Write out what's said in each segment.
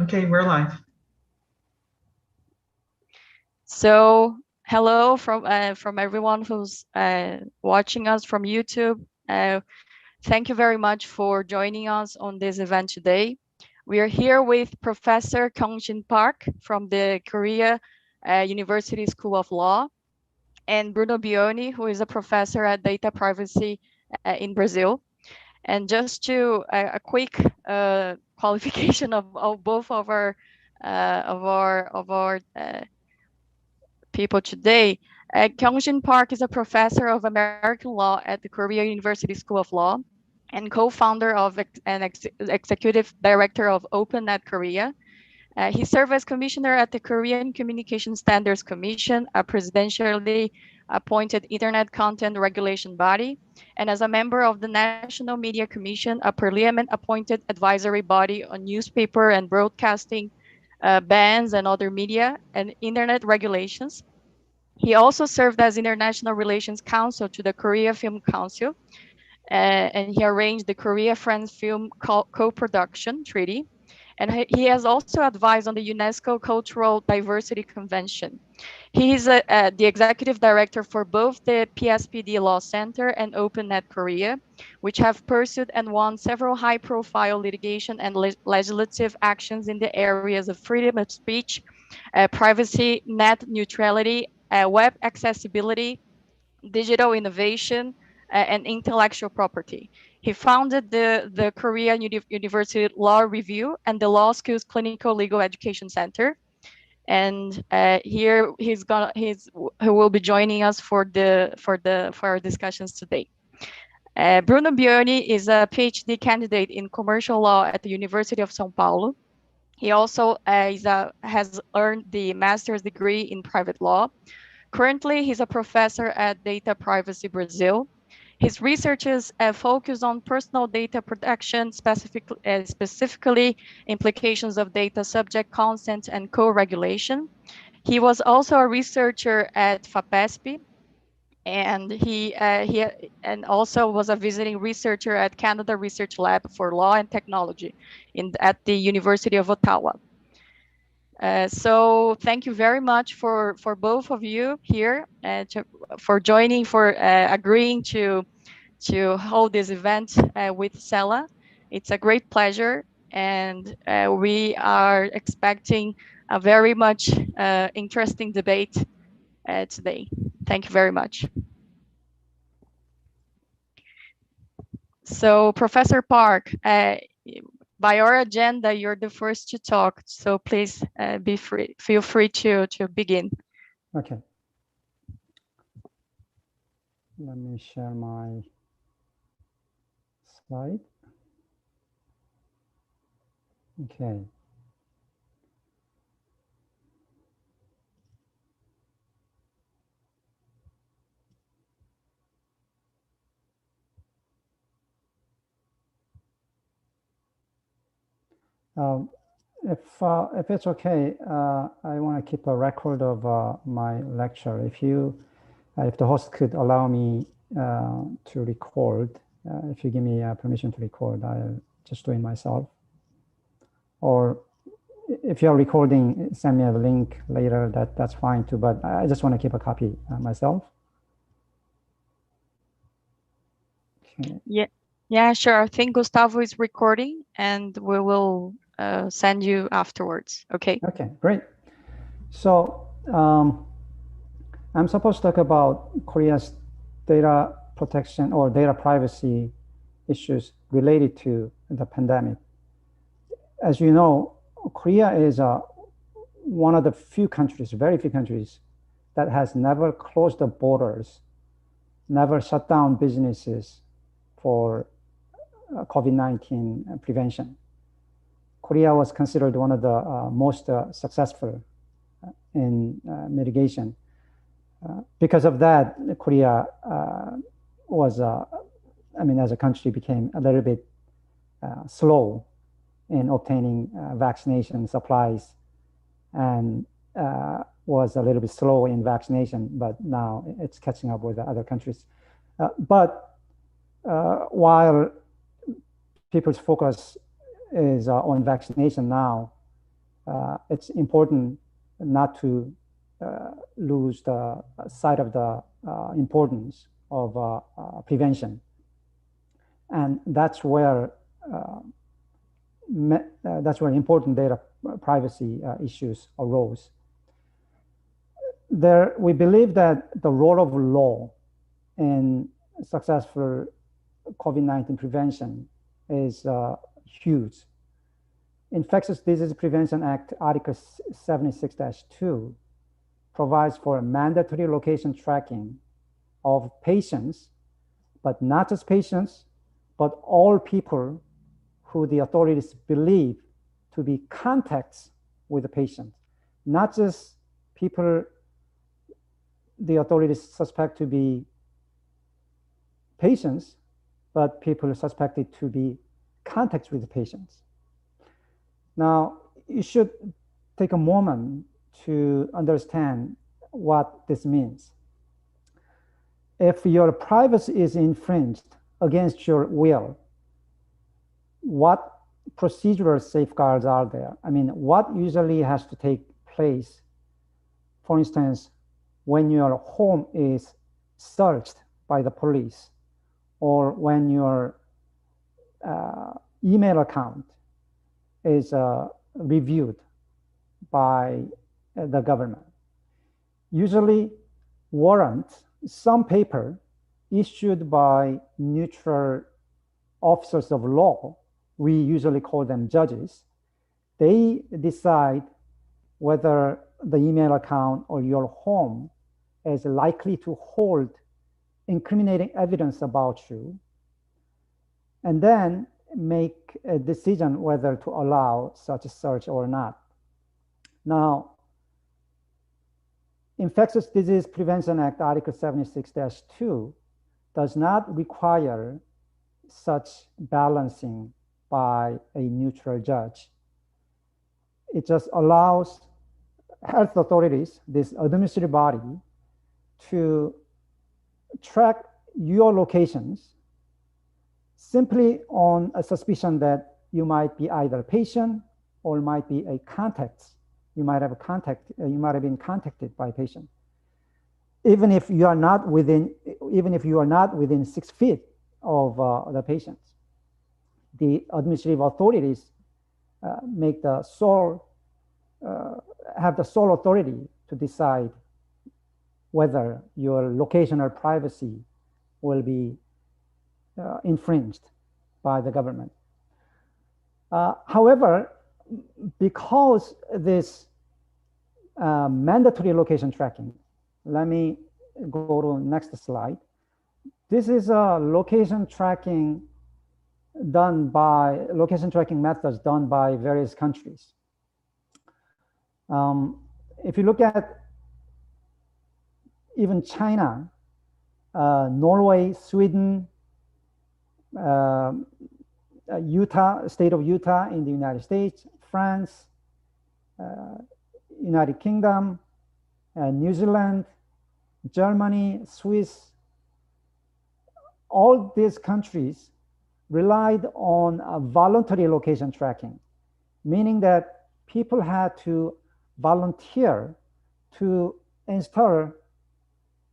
Okay, we're live. So hello from everyone who's watching us from YouTube. Thank you very much for joining us on this event today. We are here with Professor Kyung-Jin Park from the Korea University School of Law, and Bruno Bioni, who is a professor at data privacy in Brazil. And just to a quick qualification of both of our people today. Kyung-Jin Park is a professor of American law at the Korea University School of Law and co-founder of and executive director of OpenNet Korea. He served as commissioner at the Korean Communication Standards Commission, a presidentially appointed internet content regulation body, and as a member of the National Media Commission, a parliament-appointed advisory body on newspaper and broadcasting bans and other media and internet regulations. He also served as International Relations Counsel to the Korea Film Council, and he arranged the Korea France Film Co-Production Treaty. And he has also advised on the UNESCO Cultural Diversity Convention. He is the executive director for both the PSPD Law Center and OpenNet Korea, which have pursued and won several high-profile litigation and legislative actions in the areas of freedom of speech, privacy, net neutrality, web accessibility, digital innovation, and intellectual property. He founded the Korean University Law Review and the Law School's Clinical Legal Education Center. And here he will be joining us for our discussions today. Bruno Bioni is a PhD candidate in commercial law at the University of São Paulo. He also has earned the master's degree in private law. Currently, he's a professor at Data Privacy Brazil. His researches focus on personal data protection, specifically implications of data subject consent and co-regulation. He was also a researcher at FAPESP, and he also was a visiting researcher at Canada Research Lab for Law and Technology at the University of Ottawa. So thank you very much for both of you here, for joining, for agreeing to hold this event with CELA. It's a great pleasure, and we are expecting a very much interesting debate today. Thank you very much. So Professor Park, by our agenda, you're the first to talk, so please feel free to begin. Okay. Let me share my slide. Okay. If it's okay, I want to keep a record of my lecture. If the host could allow me to record, if you give me permission to record, I'll just do it myself. Or if you're recording, send me a link later. That's fine too. But I just want to keep a copy myself. Okay. Yeah, sure. I think Gustavo is recording, and we will send you afterwards. Okay. Okay, great. So I'm supposed to talk about Korea's data protection or data privacy issues related to the pandemic. As you know, Korea is one of the few countries, very few countries, that has never closed the borders, never shut down businesses for COVID-19 prevention. Korea was considered one of the most successful in mitigation. Because of that, Korea was, as a country, became a little bit slow in obtaining vaccination supplies, and was a little bit slow in vaccination, but now it's catching up with the other countries. But while people's focus is on vaccination now, it's important not to lose the sight of the importance of prevention. And that's where important data privacy issues arose. We believe that the role of law in successful COVID-19 prevention is huge. Infectious Disease Prevention Act Article 76-2 provides for mandatory location tracking of patients, but not just patients, but all people who the authorities believe to be contacts with the patient, not just people the authorities suspect to be patients, but people suspected to be contacts with the patients. Now, you should take a moment to understand what this means. If your privacy is infringed against your will, what procedural safeguards are there? I mean, what usually has to take place, for instance, when your home is searched by the police, or when your email account is reviewed by the government. Usually warrants, some paper issued by neutral officers of law, we usually call them judges, they decide whether the email account or your home is likely to hold incriminating evidence about you, and then make a decision whether to allow such a search or not. Now, Infectious Disease Prevention Act Article 76-2 does not require such balancing by a neutral judge. It just allows health authorities, this administrative body, to track your locations simply on a suspicion that you might be either a patient or might be a contact. You might have been contacted by a patient. Even if you are not within 6 feet of the patient, the administrative authorities have the sole authority to decide whether your locational privacy will be infringed by the government. However, because this mandatory location tracking, let me go to the next slide. This is a location tracking methods done by various countries. If you look at even China, Norway, Sweden, state of Utah in the United States, France, United Kingdom, New Zealand, Germany, Swiss, all these countries relied on a voluntary location tracking, meaning that people had to volunteer to install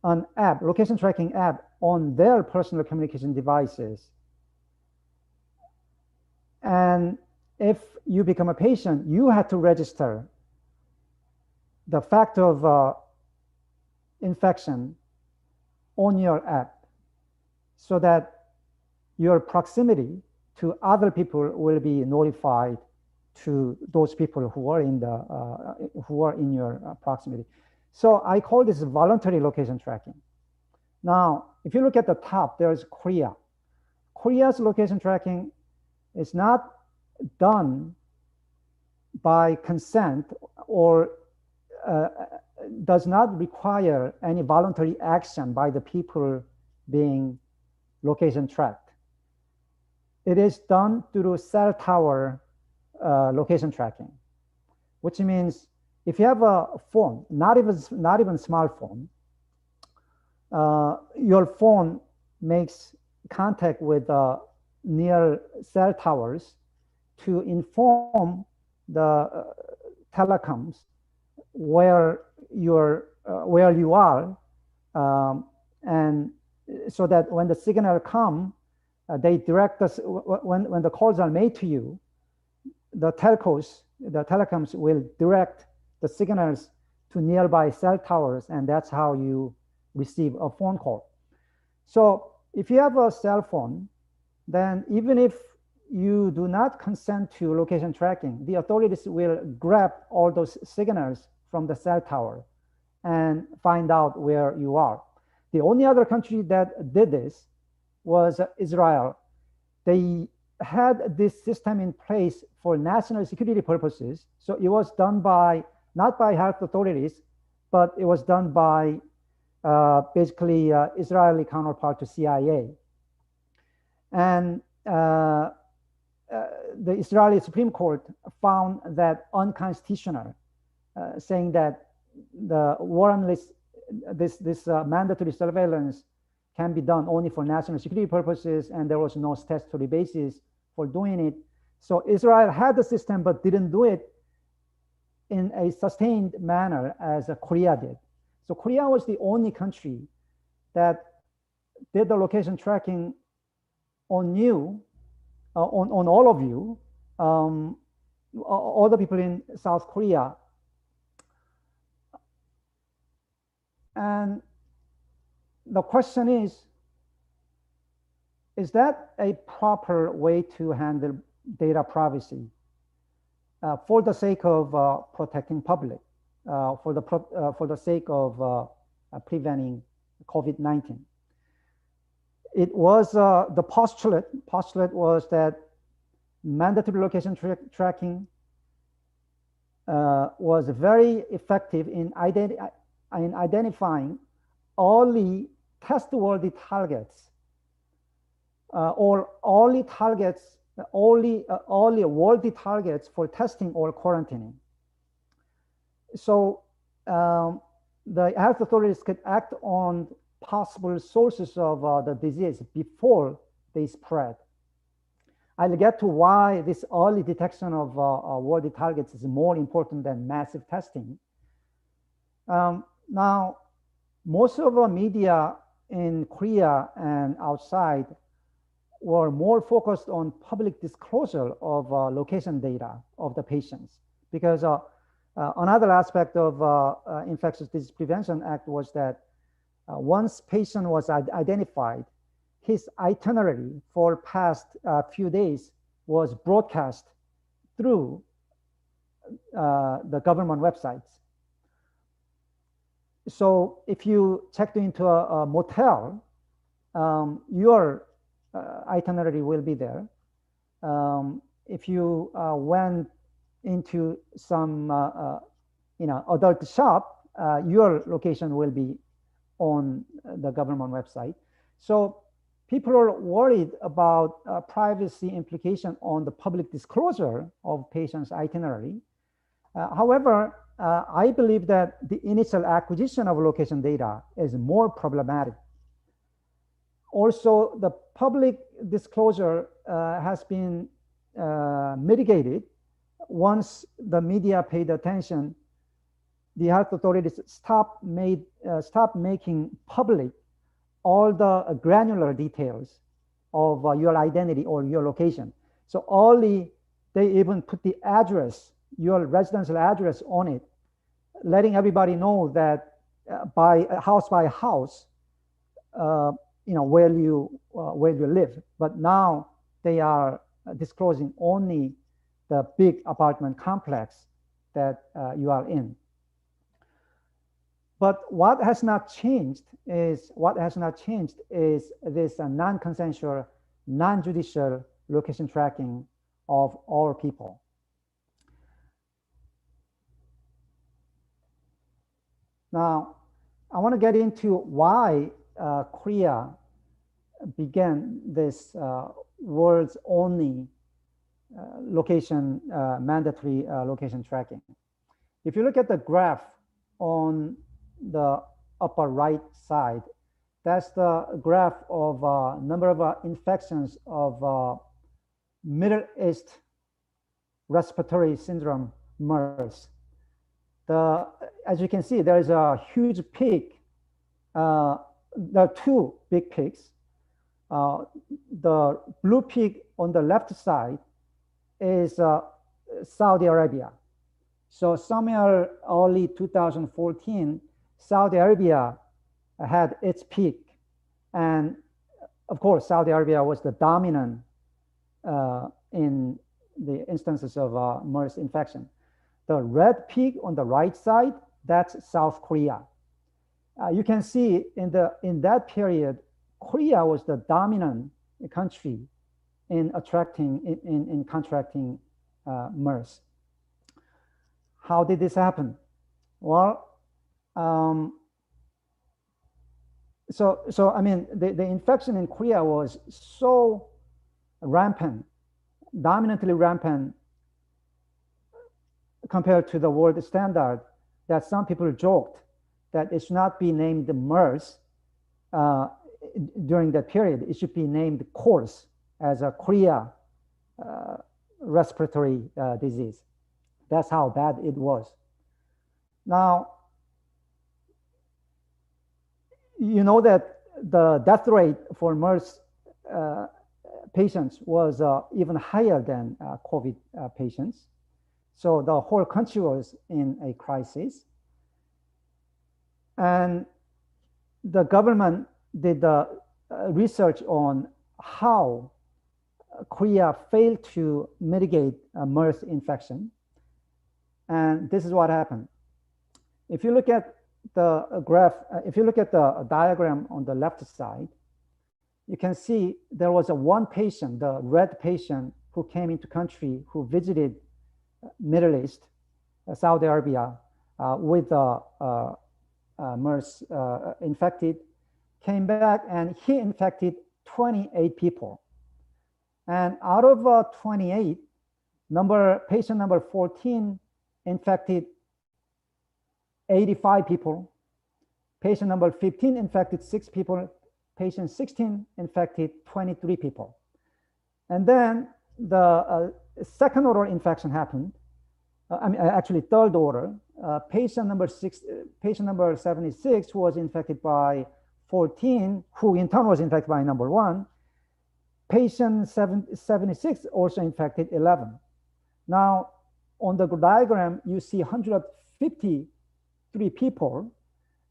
an app, location tracking app, on their personal communication devices. And if you become a patient, you had to register the fact of infection on your app so that your proximity to other people will be notified to those people who are in your proximity. So I call this voluntary location tracking. Now, if you look at the top, there's Korea. Korea's location tracking is not done by consent or does not require any voluntary action by the people being location tracked. It is done through cell tower location tracking, which means if you have a phone, not even smartphone, your phone makes contact with near cell towers to inform the telecoms where you are, and so that when the signal come, they direct us, when the calls are made to you, the telecoms will direct the signals to nearby cell towers, and that's how you receive a phone call. So if you have a cell phone, then even if you do not consent to location tracking, the authorities will grab all those signals from the cell tower and find out where you are. The only other country that did this was Israel. They had this system in place for national security purposes. So it was done by, not by health authorities, but it was done by basically Israeli counterpart to CIA. And the Israeli Supreme Court found that unconstitutional, saying that the warrantless, this mandatory surveillance can be done only for national security purposes, and there was no statutory basis for doing it. So Israel had the system, but didn't do it in a sustained manner as Korea did. So Korea was the only country that did the location tracking on you, on all of you, all the people in South Korea. And the question is that a proper way to handle data privacy for the sake of protecting public, for the sake of preventing COVID-19? It was the postulate was that mandatory location tracking was very effective in identifying only test-worthy targets, or only targets, only worthy targets for testing or quarantining. So the health authorities could act on possible sources of the disease before they spread. I'll get to why this early detection of worthy targets is more important than massive testing. Now, most of the media in Korea and outside were more focused on public disclosure of location data of the patients, because another aspect of Infectious Disease Prevention Act was that once patient was identified, his itinerary for past few days was broadcast through the government websites. So if you checked into a motel, your itinerary will be there. If you went into some adult shop, your location will be on the government website. So people are worried about privacy implication on the public disclosure of patients' itinerary. However, I believe that the initial acquisition of location data is more problematic. Also, the public disclosure has been mitigated once the media paid attention. The health authorities stopped making public all the granular details of your identity or your location. So only they even put the address, your residential address on it, letting everybody know that by house, where you live. But now they are disclosing only the big apartment complex that you are in. But what has not changed is this non-consensual, non-judicial location tracking of all people. Now, I want to get into why Korea began this world's only mandatory location tracking. If you look at the graph on the upper right side, that's the graph of number of infections of Middle East respiratory syndrome, MERS. as you can see, there is a huge peak. There are two big peaks. The blue peak on the left side is Saudi Arabia. So somewhere early 2014, Saudi Arabia had its peak. And of course, Saudi Arabia was the dominant in the instances of MERS infection. The red peak on the right side, that's South Korea. You can see in that period, Korea was the dominant country in contracting MERS. How did this happen? Well, so I mean, the infection in Korea was so rampant, dominantly rampant compared to the world standard, that some people joked that it should not be named MERS during that period. It should be named CORS, as a Korea respiratory disease. That's how bad it was. Now, you know that the death rate for MERS patients was even higher than COVID patients. So the whole country was in a crisis. And the government did research on how Korea failed to mitigate MERS infection. And this is what happened. If you look at the graph, if you look at the diagram on the left side, you can see there was one patient, the red patient, who came into country, who visited Middle East, Saudi Arabia, with MERS infected, came back, and he infected 28 people. And out of 28, patient number 14 infected 85 people. Patient number 15 infected 6 people. Patient 16 infected 23 people. And then the second order infection happened. Actually third order. Patient number 76, who was infected by 14, who in turn was infected by number 1. Patient 76 also infected 11. Now, on the diagram, you see 153 people,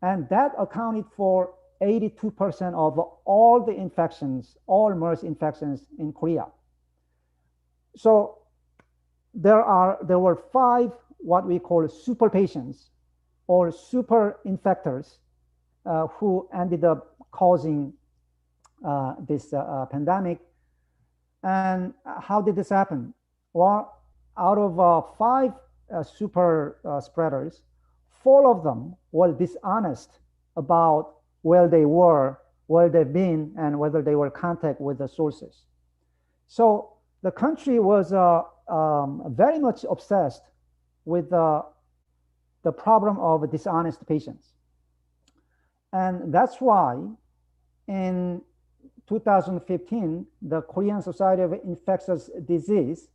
and that accounted for 82% of all the infections, all MERS infections in Korea. So there were 5 what we call super patients or super infectors who ended up causing this pandemic. And how did this happen? Well, out of 5 super spreaders, 4 of them were dishonest about where they were, where they've been, and whether they were in contact with the sources. So the country was very much obsessed with the problem of dishonest patients. And that's why in 2015, the Korean Society of Infectious Disease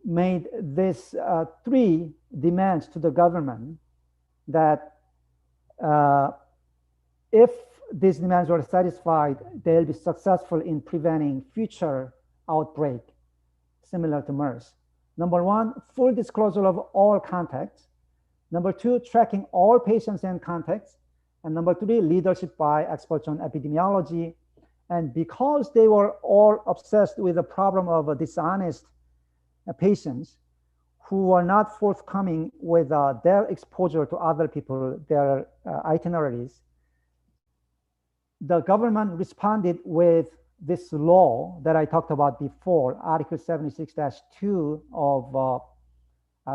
made this 3 demands to the government that if these demands were satisfied, they'll be successful in preventing future outbreak similar to MERS. Number 1, full disclosure of all contacts. Number 2, tracking all patients and contacts. And number 3, leadership by experts on epidemiology. And because they were all obsessed with the problem of dishonest patients who were not forthcoming with their exposure to other people, their itineraries, the government responded with this law that I talked about before, Article 76-2 of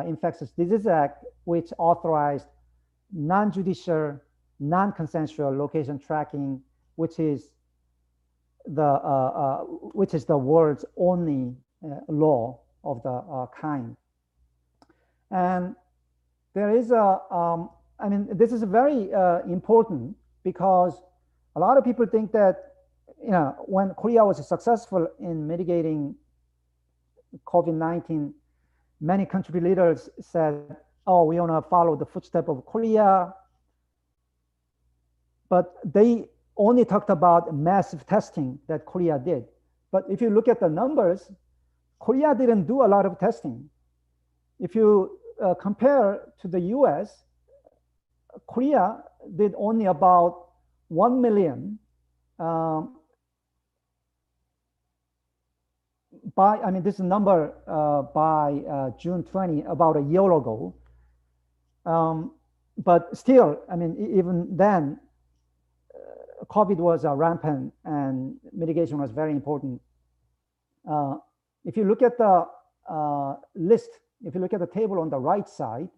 Infectious Disease Act, which authorized non-judicial, non-consensual location tracking, which is the world's only law of the kind. And there is this is very important, because a lot of people think that, when Korea was successful in mitigating COVID-19, many country leaders said oh, we want to follow the footsteps of Korea. But they only talked about massive testing that Korea did. But if you look at the numbers, Korea didn't do a lot of testing. If you compare to the US, Korea did only about 1 million this is a number by June 20, about a year ago. But still, even then, COVID was rampant and mitigation was very important. If you look at the list, if you look at the table on the right side,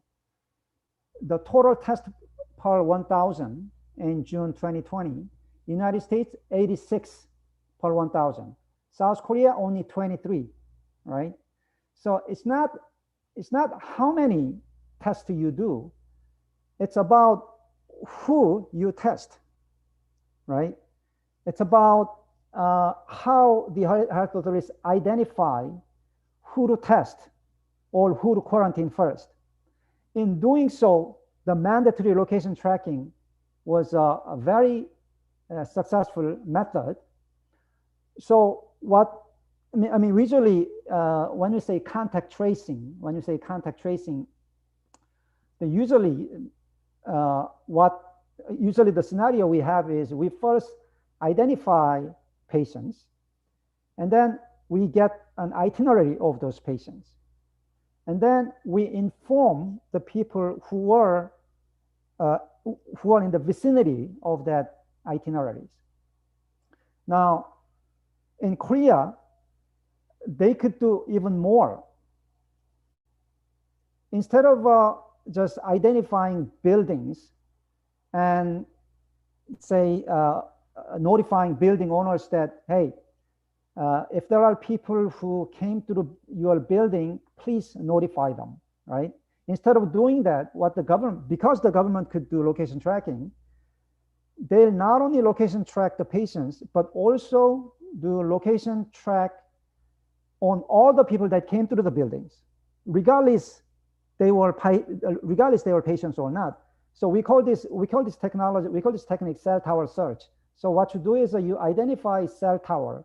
the total test per 1,000 in June 2020, United States 86 per 1,000, South Korea only 23, right? So it's not how many tests you do, it's about who you test, right? It's about how the health authorities identify who to test or who to quarantine first. In doing so, the mandatory location tracking was a very successful method. So usually when you say contact tracing, usually the scenario we have is we first identify patients, and then we get an itinerary of those patients. And then we inform the people who are in the vicinity of that itineraries. Now, in Korea, they could do even more. Instead of just identifying buildings and say notifying building owners that, hey, if there are people who came to your building, please notify them, right? Instead of doing that, because the government could do location tracking, they'll not only location track the patients, but also do location track on all the people that came through the buildings, regardless they were patients or not. So we call this technique cell tower search. So what you do is you identify cell tower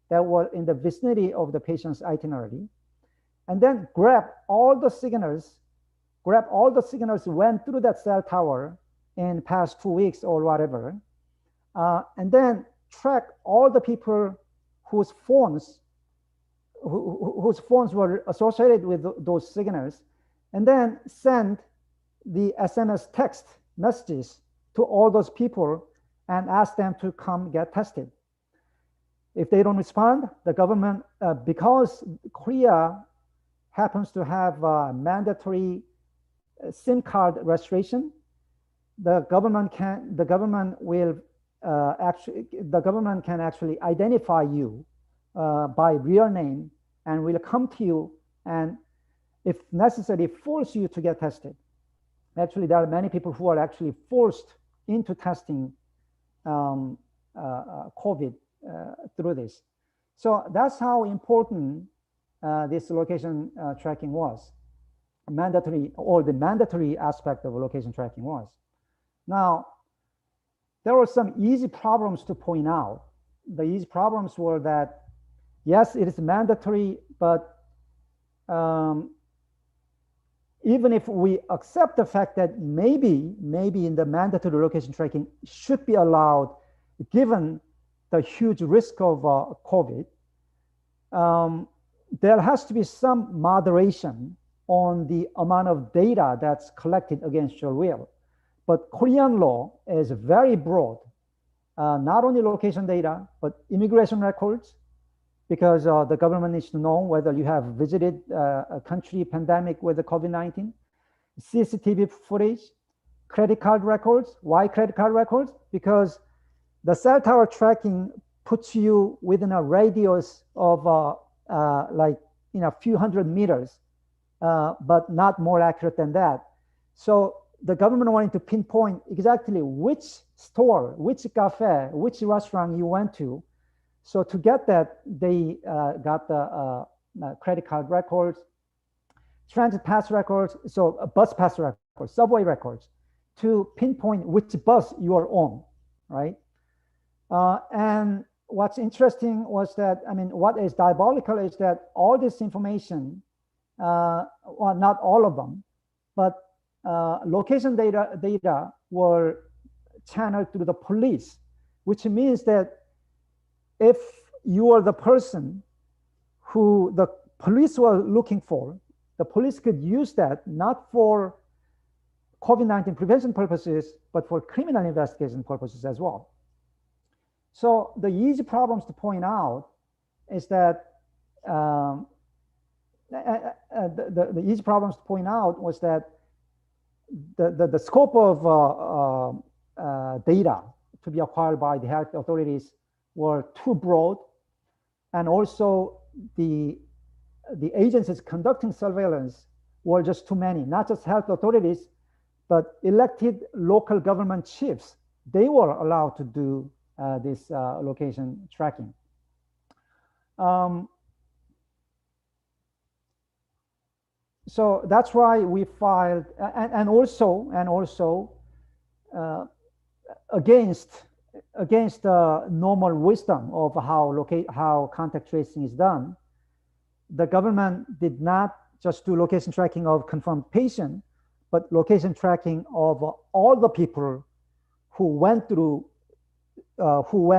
that were in the vicinity of the patient's itinerary, and then grab all the signals went through that cell tower in past 2 weeks or whatever, and then track all the people whose phones were associated with those signals, and then send the SMS text messages to all those people and ask them to come get tested. If they don't respond, the government, because Korea happens to have mandatory SIM card registration, the government can actually identify you by real name and will come to you and, if necessary, force you to get tested. Actually, there are many people who are actually forced into testing COVID through this. So that's how important this location tracking was. The mandatory aspect of location tracking was. Now, there were some easy problems to point out. The easy problems were that, yes, it is mandatory, but even if we accept the fact that maybe in the mandatory location tracking should be allowed, given the huge risk of COVID, there has to be some moderation on the amount of data that's collected against your will. But Korean law is very broad, not only location data, but immigration records, because the government needs to know whether you have visited a country pandemic with the COVID-19, CCTV footage, credit card records. Why credit card records? Because the cell tower tracking puts you within a radius of a few hundred meters, but not more accurate than that. So the government wanted to pinpoint exactly which store, which cafe, which restaurant you went to. So to get that, they got the credit card records. transit pass records, so bus pass records, subway records, to pinpoint which bus you are on, right? And what's interesting was that, I mean, what is diabolical is that all this information, well, not all of them, but location data were channeled through the police, which means that if you are the person who the police were looking for, the police could use that not for COVID-19 prevention purposes, but for criminal investigation purposes as well. So the easy problems to point out is that the easy problems to point out was that the scope of data to be acquired by the health authorities were too broad, and also the agencies conducting surveillance were just too many, not just health authorities, but elected local government chiefs. They were allowed to do this location tracking. So that's why we filed, and also against the normal wisdom of how contact tracing is done, the government did not just do location tracking of confirmed patient, but location tracking of all the people who went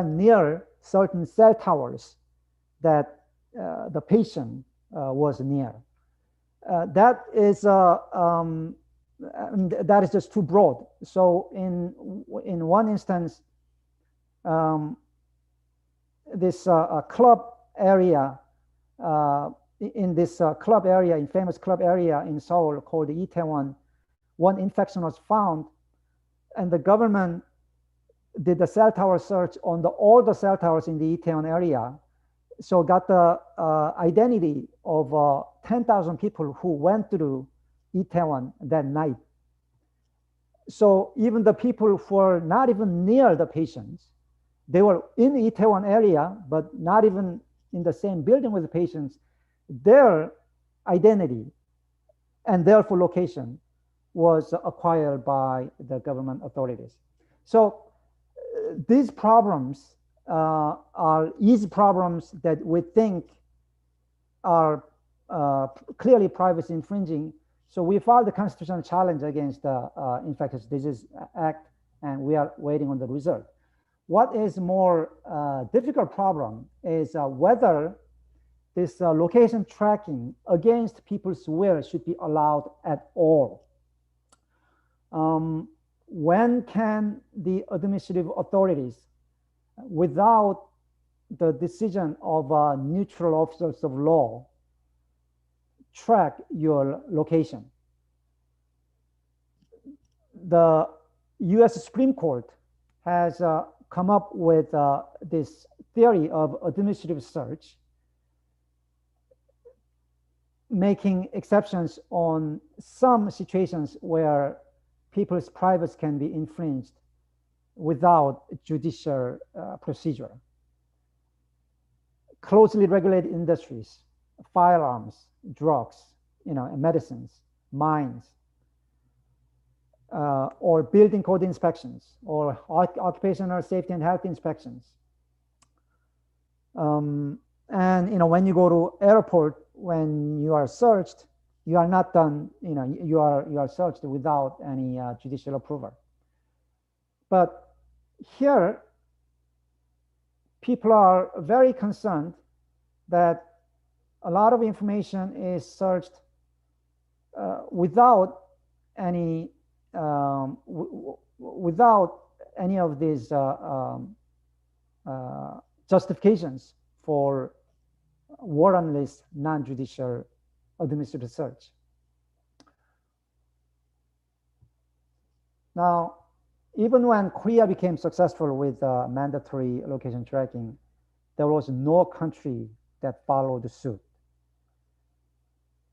near certain cell towers that the patient was near. That is just too broad. So in one instance, this club area, famous club area in Seoul called Itaewon, one infection was found, and the government did the cell tower search on all the cell towers in the Itaewon area. So got the identity of 10,000 people who went through Itaewon that night. So even the people who were not even near the patients, they were in the Itaewon area, but not even in the same building with the patients, their identity and therefore location was acquired by the government authorities. So these problems are easy problems that we think are clearly privacy infringing. So we filed the constitutional challenge against the Infectious Disease Act, and we are waiting on the result. What is more difficult problem is whether this location tracking against people's will should be allowed at all. When can the administrative authorities, without the decision of neutral officers of law, track your location? The US Supreme Court has come up with this theory of administrative search, making exceptions on some situations where people's privacy can be infringed without judicial procedure. Closely regulated industries, firearms, drugs, medicines, mines, or building code inspections, or occupational safety and health inspections. And when you go to airport, when you are searched, you are not done, you are searched without any judicial approval. But here, people are very concerned that a lot of information is searched without any of these justifications for warrantless non-judicial administrative search. Now, even when Korea became successful with mandatory location tracking, there was no country that followed suit.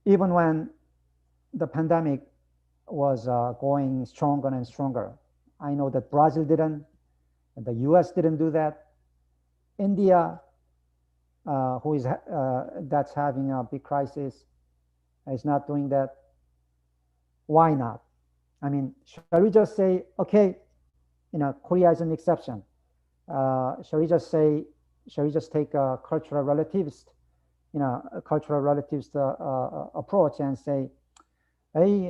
Even when the pandemic was going stronger and stronger. I know that Brazil didn't, the US didn't do that. India, that's having a big crisis, is not doing that. Why not? I mean, shall we just say, okay, Korea is an exception? Shall we just take a cultural relativist, approach and say, hey,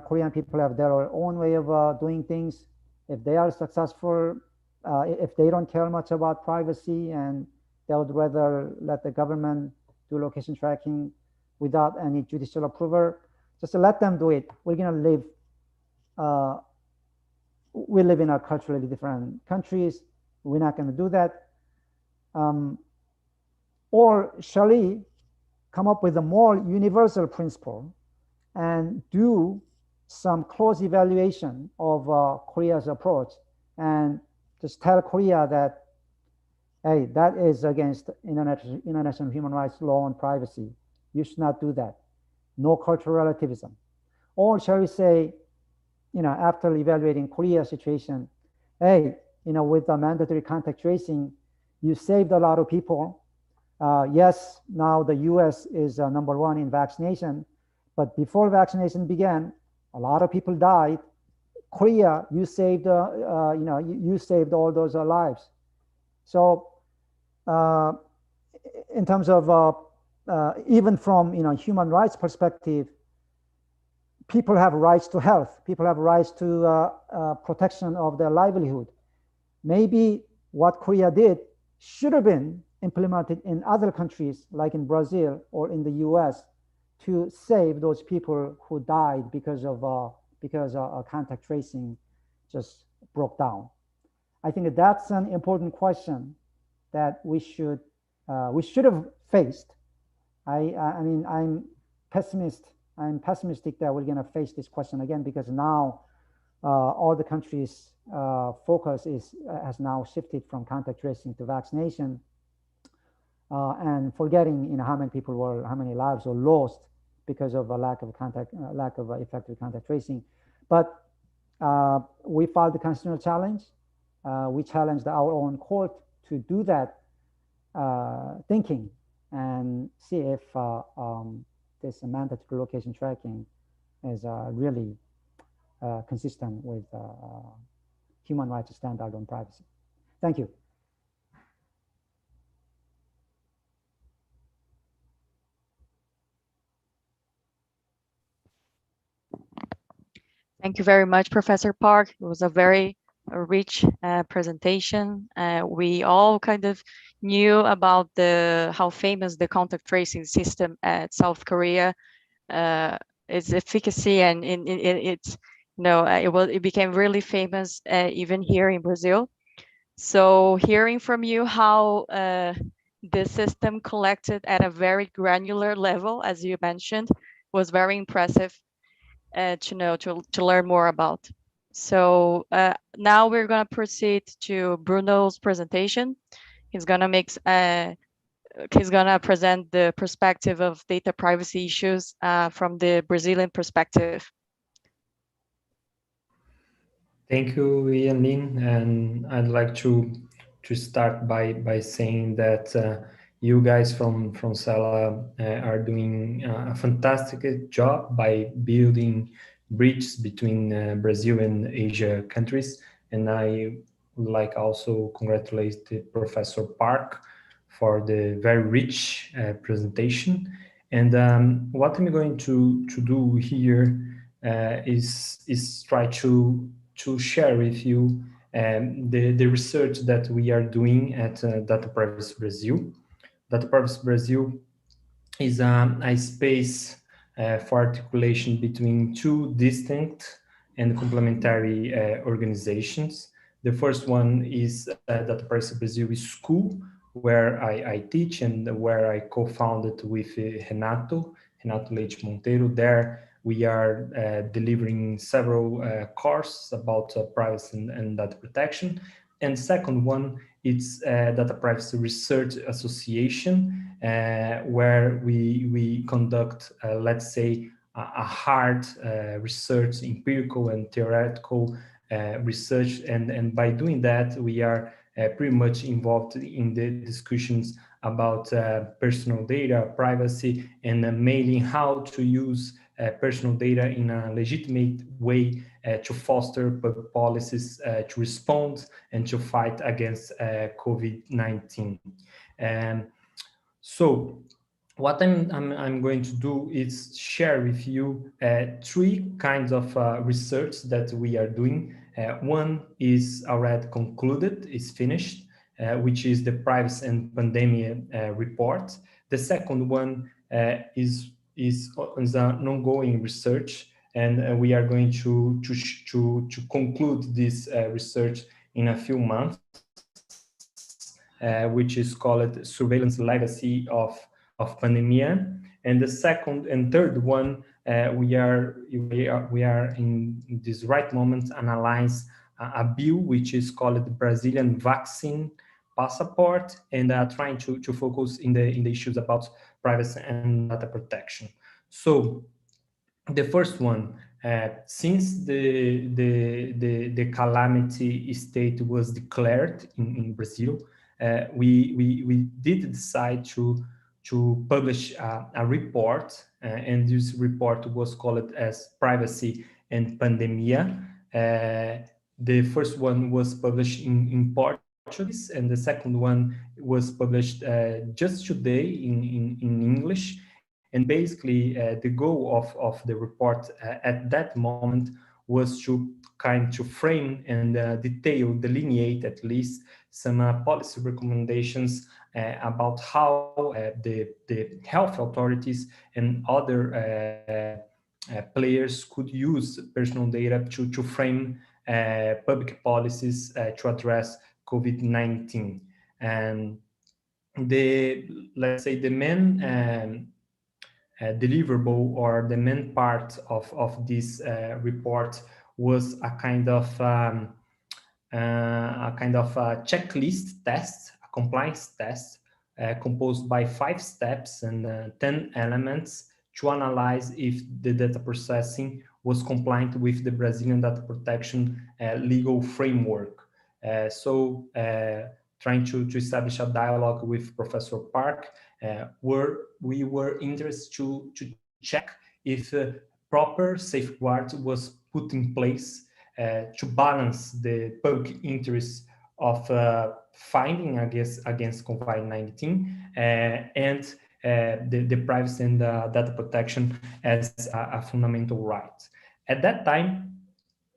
Korean people have their own way of doing things. If they are successful, if they don't care much about privacy and they would rather let the government do location tracking without any judicial approval, just let them do it. We're gonna live, we live in a culturally different countries. We're not gonna do that. Or shall we come up with a more universal principle and do some close evaluation of Korea's approach and just tell Korea that, hey, that is against international human rights law and privacy. You should not do that. No cultural relativism. Or shall we say, after evaluating Korea's situation, hey, with the mandatory contact tracing, you saved a lot of people. Yes, now the US is #1 in vaccination, but before vaccination began, a lot of people died. Korea, you saved, you saved all those lives. So, in terms of even from human rights perspective, people have rights to health. People have rights to protection of their livelihood. Maybe what Korea did should have been implemented in other countries, like in Brazil or in the US, to save those people who died because contact tracing just broke down. I think that's an important question that we should have faced. I mean, I'm pessimistic that we're going to face this question again, because now all the countries' focus has now shifted from contact tracing to vaccination, and forgetting how many lives were lost because of a lack of effective contact tracing. But we filed the constitutional challenge. We challenged our own court to do that thinking and see if this mandatory location tracking is really consistent with human rights standard on privacy. Thank you. Thank you very much, Professor Park. It was a very rich presentation. We all kind of knew about how famous the contact tracing system at South Korea, its efficacy, and it became really famous even here in Brazil. So hearing from you how this system collected at a very granular level, as you mentioned, was very impressive to learn more about. So now we're going to proceed to Bruno's presentation. He's going to present the perspective of data privacy issues from the Brazilian perspective. Thank you, Ian Lin, and I'd like to start by saying that you guys from CELA are doing a fantastic job by building bridges between Brazil and Asia countries. And I would like also congratulate Professor Park for the very rich presentation. And what I'm going to do here is try to share with you the research that we are doing at Data Privacy Brazil. Data Privacy Brazil is a space for articulation between two distinct and complementary organizations. The first one is Data Privacy Brazil School, where I teach and where I co-founded with Renato Leite Monteiro. There we are delivering several courses about privacy and data protection. And second one, it's Data Privacy Research Association, where we conduct, let's say, a hard research, empirical and theoretical research. And by doing that, we are pretty much involved in the discussions about personal data, privacy, and mainly how to use personal data in a legitimate way to foster public policies to respond and to fight against COVID-19. So what I'm going to do is share with you three kinds of research that we are doing. One is already concluded, is finished, which is the Privacy and Pandemic report. The second one is an ongoing research, and we are going to conclude this research in a few months, which is called Surveillance Legacy of Pandemia. And the second and third one, we are in this right moment analyze a bill which is called the Brazilian Vaccine Passport, and trying to focus in the issues about privacy and data protection. So the first one, since the calamity state was declared in Brazil, we did decide to publish a report, and this report was called as Privacy and Pandemia. The first one was published in Portuguese, and the second one was published just today in English. And basically, the goal of the report at that moment was to frame and delineate at least some policy recommendations about how the health authorities and other players could use personal data to frame public policies to address COVID-19. And let's say the main deliverable, or the main part of this report, was a kind of checklist test, a compliance test, composed by 5 steps and 10 elements to analyze if the data processing was compliant with the Brazilian data protection legal framework. Trying to establish a dialogue with Professor Park, where we were interested to check if proper safeguards was put in place to balance the public interest of fighting against COVID-19 and the privacy and data protection as a fundamental right. At that time,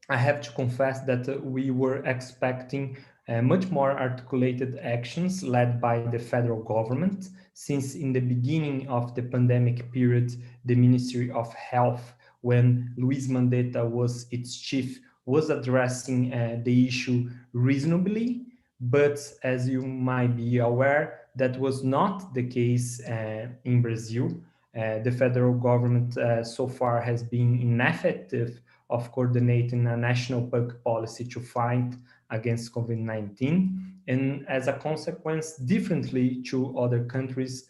I have to confess that we were expecting much more articulated actions led by the federal government, since in the beginning of the pandemic period, the Ministry of Health, when Luiz Mandetta was its chief, was addressing the issue reasonably. But as you might be aware, that was not the case in Brazil. The federal government so far has been ineffective of coordinating a national public policy to fight against COVID-19, and as a consequence, differently to other countries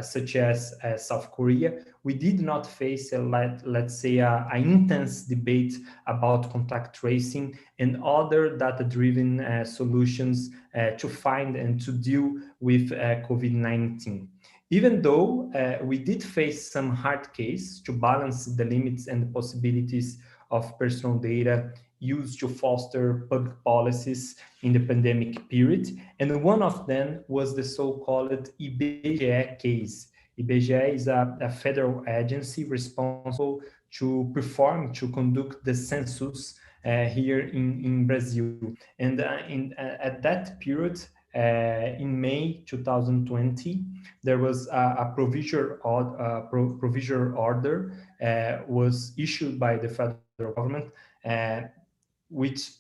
such as South Korea, we did not face let's say an intense debate about contact tracing and other data-driven solutions to find and to deal with COVID-19. Even though we did face some hard case to balance the limits and the possibilities of personal data used to foster public policies in the pandemic period. And one of them was the so-called IBGE case. IBGE is a federal agency responsible to conduct the census here in Brazil. And at that period, in May 2020, there was a provisional order was issued by the federal government, which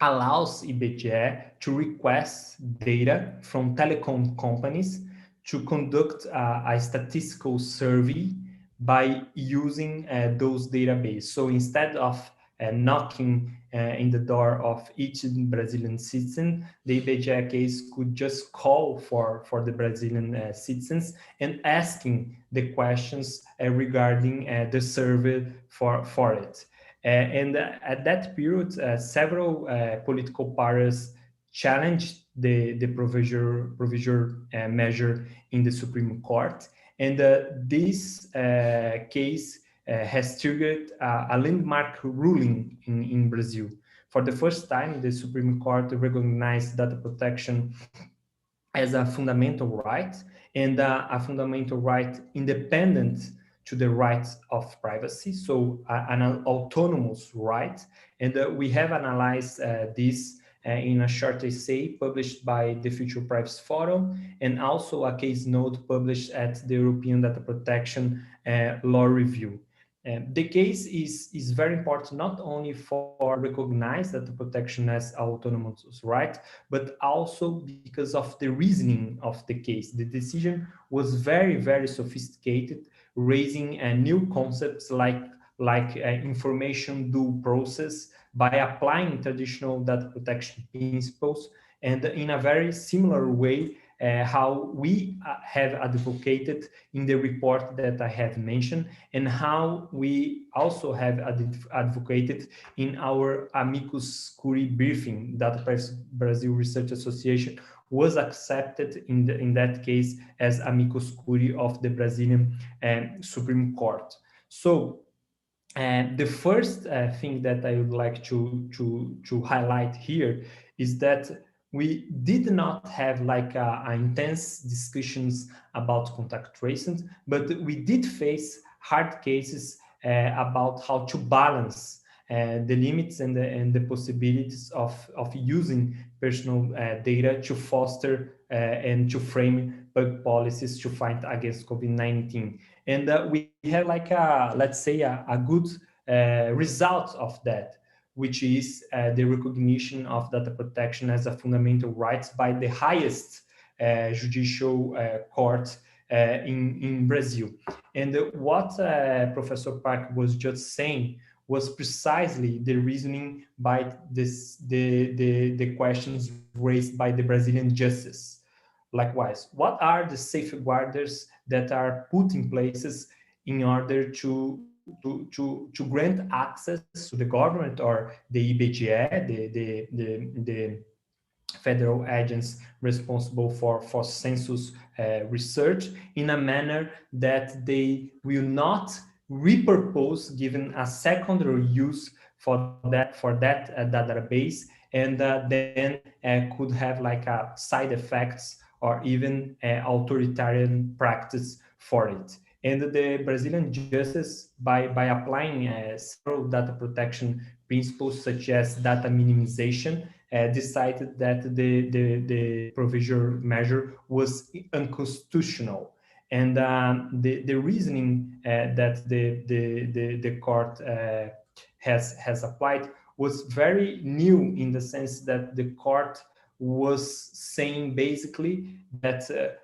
allows IBGE to request data from telecom companies to conduct a statistical survey by using those databases. So instead of knocking in the door of each Brazilian citizen, the IBGE case could just call for the Brazilian citizens and asking the questions regarding the survey for it. And at that period, several political parties challenged the provisional measure in the Supreme Court. And this case has triggered a landmark ruling in Brazil. For the first time, the Supreme Court recognized data protection as a fundamental right, and a fundamental right independent to the right of privacy, so an autonomous right. And we have analyzed this in a short essay published by the Future Privacy Forum, and also a case note published at the European Data Protection Law Review. The case is very important not only for recognize data protection as autonomous right, but also because of the reasoning of the case. The decision was very, very sophisticated, raising new concepts like information due process by applying traditional data protection principles, and in a very similar way how we have advocated in the report that I have mentioned, and how we also have advocated in our amicus curiae briefing that Brazil Research Association was accepted in that case as amicus curiae of the Brazilian Supreme Court. So the first thing that I would like to highlight here is that we did not have like intense discussions about contact tracing, but we did face hard cases about how to balance the limits and the possibilities of using personal data to foster and to frame public policies to fight against COVID-19. And we have like let's say a good result of that, which is the recognition of data protection as a fundamental right by the highest judicial court in Brazil. And what Professor Park was just saying was precisely the reasoning by the questions raised by the Brazilian justice. Likewise, what are the safeguards that are put in places in order to grant access to the government or the IBGE, the federal agents responsible for census research, in a manner that they will not repurpose, given a secondary use for that database, and then could have like side effects or even authoritarian practice for it. And the Brazilian justice, by applying several data protection principles such as data minimization, decided that the provisional measure was unconstitutional. And the reasoning that the court has applied was very new, in the sense that the court was saying basically that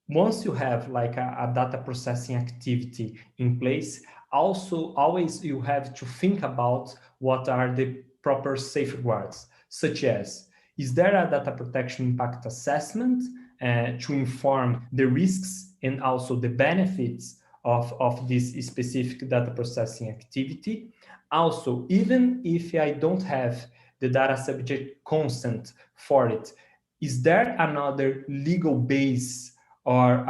once you have like a data processing activity in place, also always you have to think about what are the proper safeguards, such as, is there a data protection impact assessment to inform the risks and also the benefits of this specific data processing activity? Also, even if I don't have the data subject consent for it, is there another legal base or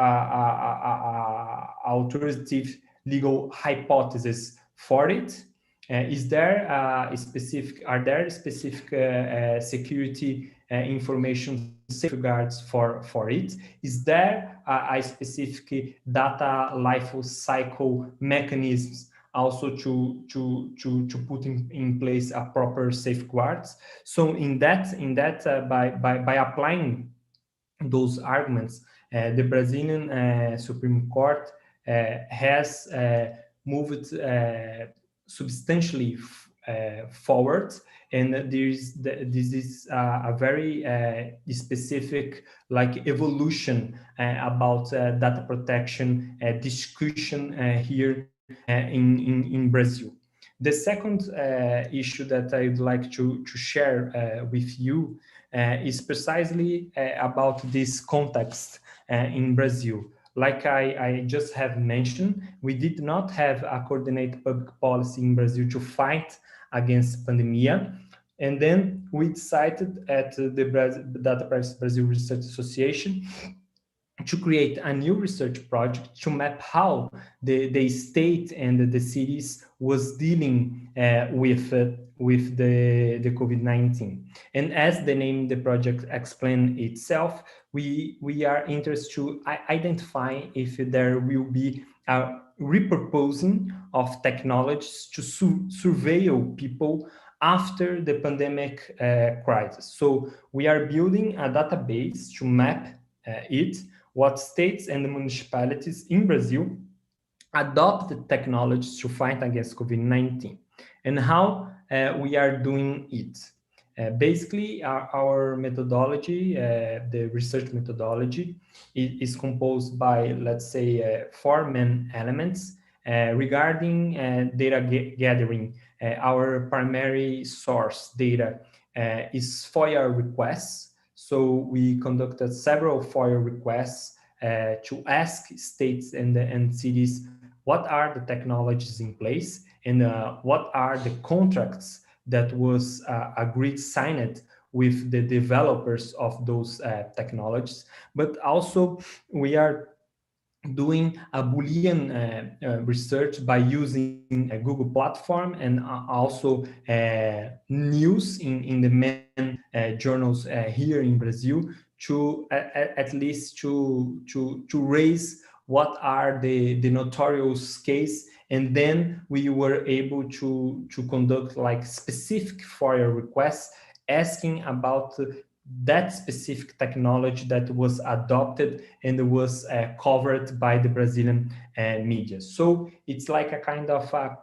authoritative legal hypothesis for it? Is there are there specific security information safeguards for it? Is there a specific data life cycle mechanisms also to put in place a proper safeguards? So in that by applying those arguments, the Brazilian Supreme Court has moved substantially forward, and this is a very specific like evolution about data protection discussion here in Brazil. The second issue that I'd like to share with you is precisely about this context in Brazil. Like I just have mentioned, we did not have a coordinated public policy in Brazil to fight against pandemia. And then we decided at the Data Privacy Brazil Research Association to create a new research project to map how the state and the cities was dealing with the COVID-19. And as the name of the project explains itself, we are interested to identify if there will be a repurposing of technologies to surveil people after the pandemic crisis. So we are building a database to map what states and municipalities in Brazil adopted technologies to fight against COVID-19 and how we are doing it. Basically, our methodology, the research methodology, is composed by, let's say, 4 main elements regarding data gathering. Our primary source data is FOIA requests. So we conducted several FOIA requests to ask states and cities what are the technologies in place and what are the contracts that was agreed, signed with the developers of those technologies. But also we are doing a Boolean research by using a Google platform and also news in the main journals here in Brazil to at least to raise what are the notorious case, and then we were able to conduct like specific FOIA requests asking about that specific technology that was adopted and was covered by the Brazilian media. So it's like a kind of a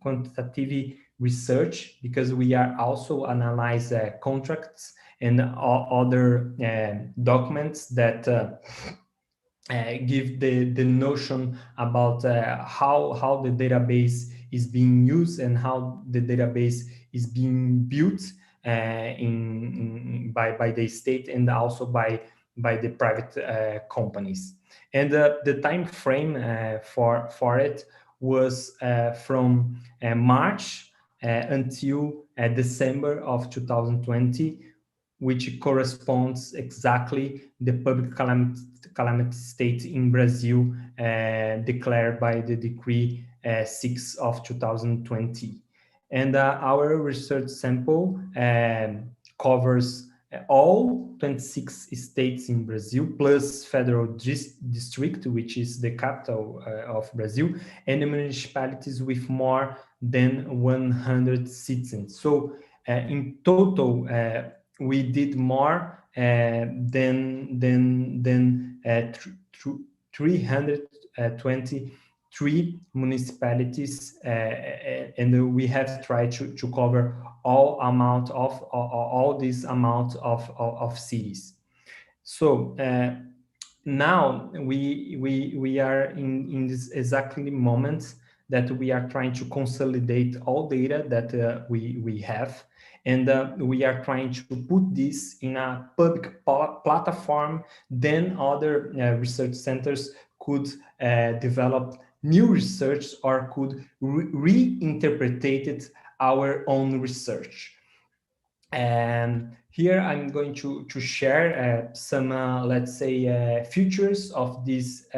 quantitative research, because we are also analyze contracts and other documents that give the notion about how the database is being used and how the database is being built by the state and also by the private companies. And the time frame for it was from March until December of 2020, which corresponds exactly the public calamity state in Brazil declared by the Decree 6 of 2020. And our research sample covers all 26 states in Brazil, plus federal district, which is the capital of Brazil, and the municipalities with more than 100 citizens. So in total, we did more than 323 municipalities, and we have tried to cover all this amount of cities. So now we are in this exactly moment that we are trying to consolidate all data that we have, and we are trying to put this in a public platform. Then other research centers could develop new research or could reinterpret our own research. And here I'm going to share some, let's say, features of this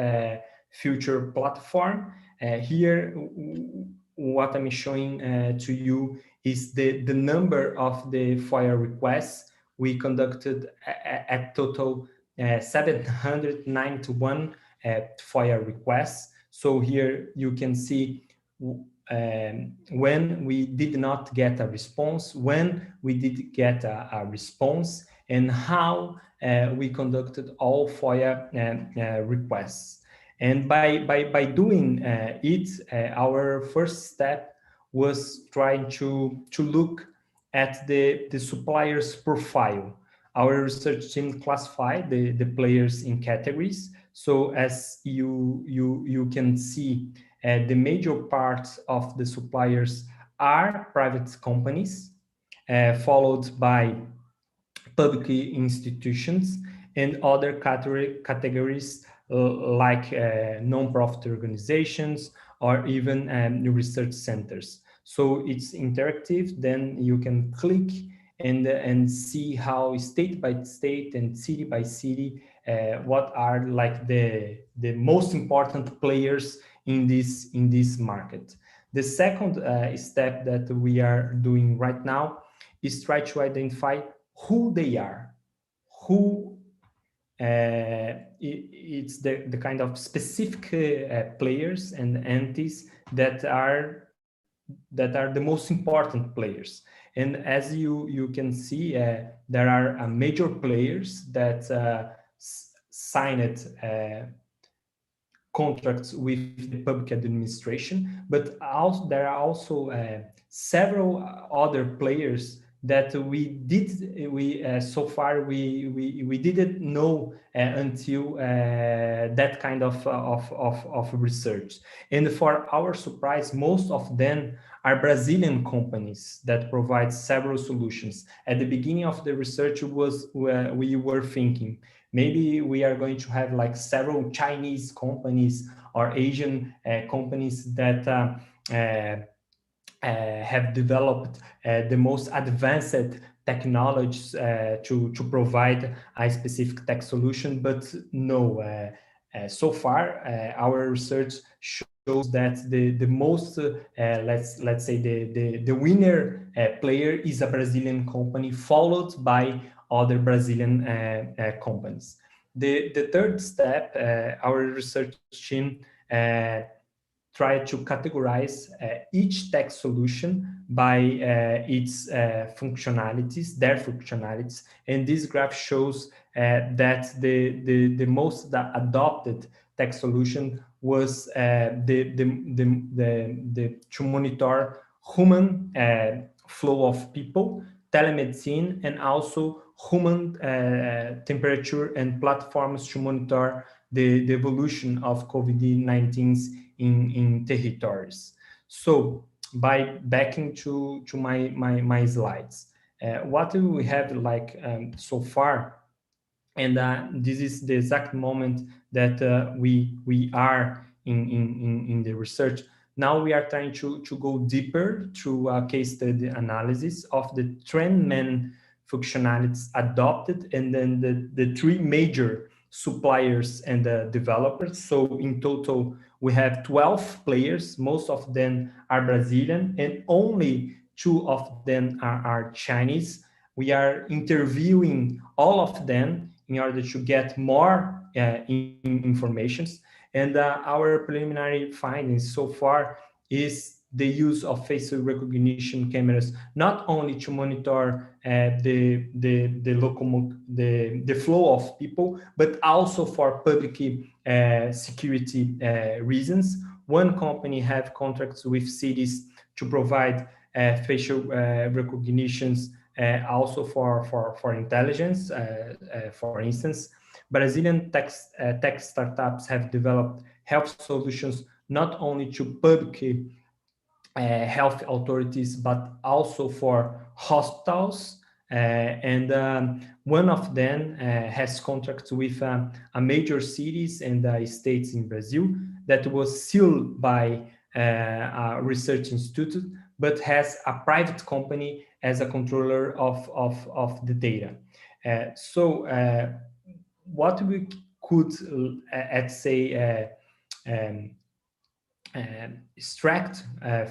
future platform. Here, what I'm showing to you is the number of the FOIA requests. We conducted at total 791 FOIA requests. So here you can see when we did not get a response, when we did get a response, and how we conducted all FOIA requests. And by doing it, our first step was trying to look at the supplier's profile. Our research team classified the players in categories. So as you can see, the major parts of the suppliers are private companies, followed by public institutions and other categories like non-profit organizations or even research centers. So it's interactive. Then you can click and see how state by state and city by city what are like the most important players in this market. The second step that we are doing right now is try to identify who they are, who it's the kind of specific players and entities that are the most important players. And as you can see, there are major players that signed contracts with the public administration, but also there are also several other players that so far we didn't know until that kind of research. And for our surprise, most of them are Brazilian companies that provide several solutions. At the beginning of the research we were thinking, maybe we are going to have like several Chinese companies or Asian companies that have developed the most advanced technologies to provide a specific tech solution, but no. So far, our research shows that the most let's say the winner player is a Brazilian company, followed by other Brazilian companies. The third step, our research team try to categorize each tech solution by its functionalities, their functionalities, and this graph shows that the most adopted tech solution was to monitor human flow of people, telemedicine, and also human temperature, and platforms to monitor the evolution of COVID-19 in territories. So by backing to my slides, what do we have like so far? And this is the exact moment that we are in the research. Now we are trying to go deeper through a case study analysis of the trend main functionalities adopted, and then the three major suppliers and developers. So in total, we have 12 players. Most of them are Brazilian, and only 2 of them are Chinese. We are interviewing all of them in order to get more information. And our preliminary findings so far is the use of facial recognition cameras, not only to monitor the flow of people, but also for public security reasons. One company have contracts with cities to provide facial recognitions also for intelligence. For instance, Brazilian tech startups have developed health solutions not only to public health authorities, but also for hospitals. And one of them has contracts with a major cities and states in Brazil that was sealed by a research institute, but has a private company as a controller of the data. So what we could, say, extract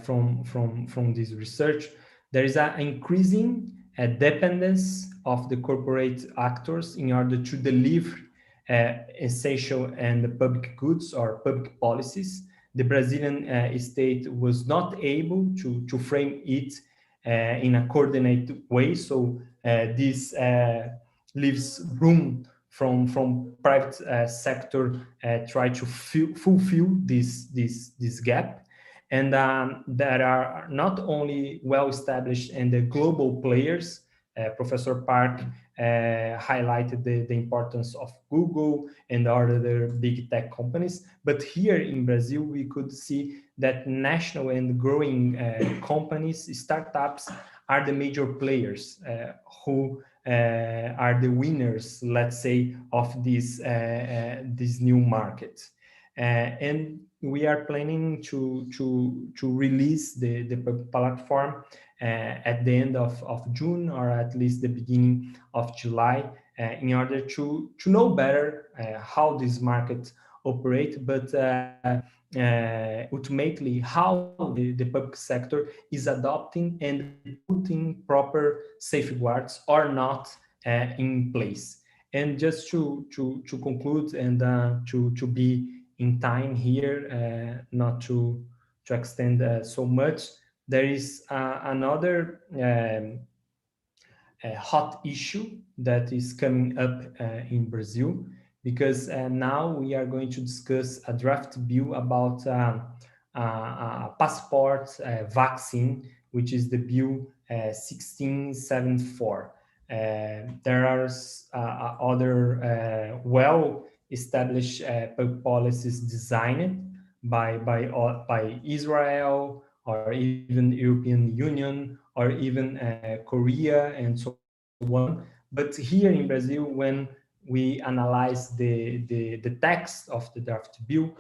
from this research, there is an increasing dependence of the corporate actors in order to deliver essential and public goods or public policies. The Brazilian state was not able to frame it in a coordinated way, so this leaves room from private sector try to fulfill this gap. And there are not only well-established and the global players. Professor Park highlighted the importance of Google and other big tech companies. But here in Brazil, we could see that national and growing companies, startups, are the major players who are the winners, let's say, of this new market. And we are planning to release the platform at the end of June, or at least the beginning of July, in order to know better how this market operates, but ultimately how the public sector is adopting and putting proper safeguards or not in place. And just to conclude and to be in time here, not to extend so much, there is another hot issue that is coming up in Brazil, because now we are going to discuss a draft bill about passport vaccine, which is the bill 1674. There are other well-established policies designed by Israel, or even European Union, or even Korea, and so on. But here in Brazil, when we analyze the text of the draft bill,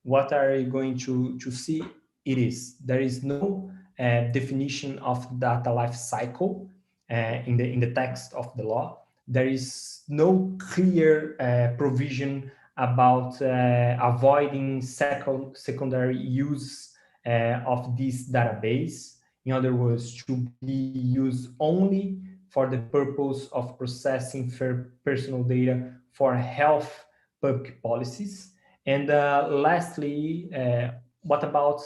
what are you going to see? There is no definition of data life cycle in the text of the law. There is no clear provision about avoiding secondary use of this database. In other words, to be used only for the purpose of processing personal data for health public policies. And lastly, what about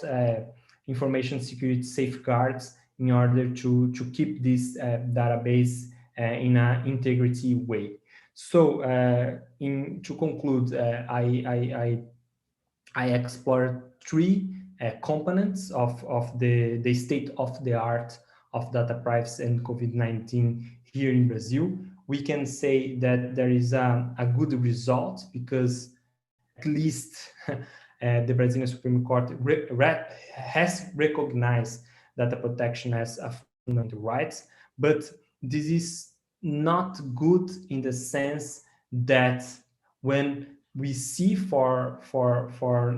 information security safeguards in order to keep this database in an integrity way? So to conclude, I explored three components of the state of the art of data privacy and COVID-19 here in Brazil. We can say that there is a good result, because at least the Brazilian Supreme Court has recognized data protection as a fundamental right. But this is not good in the sense that when we see for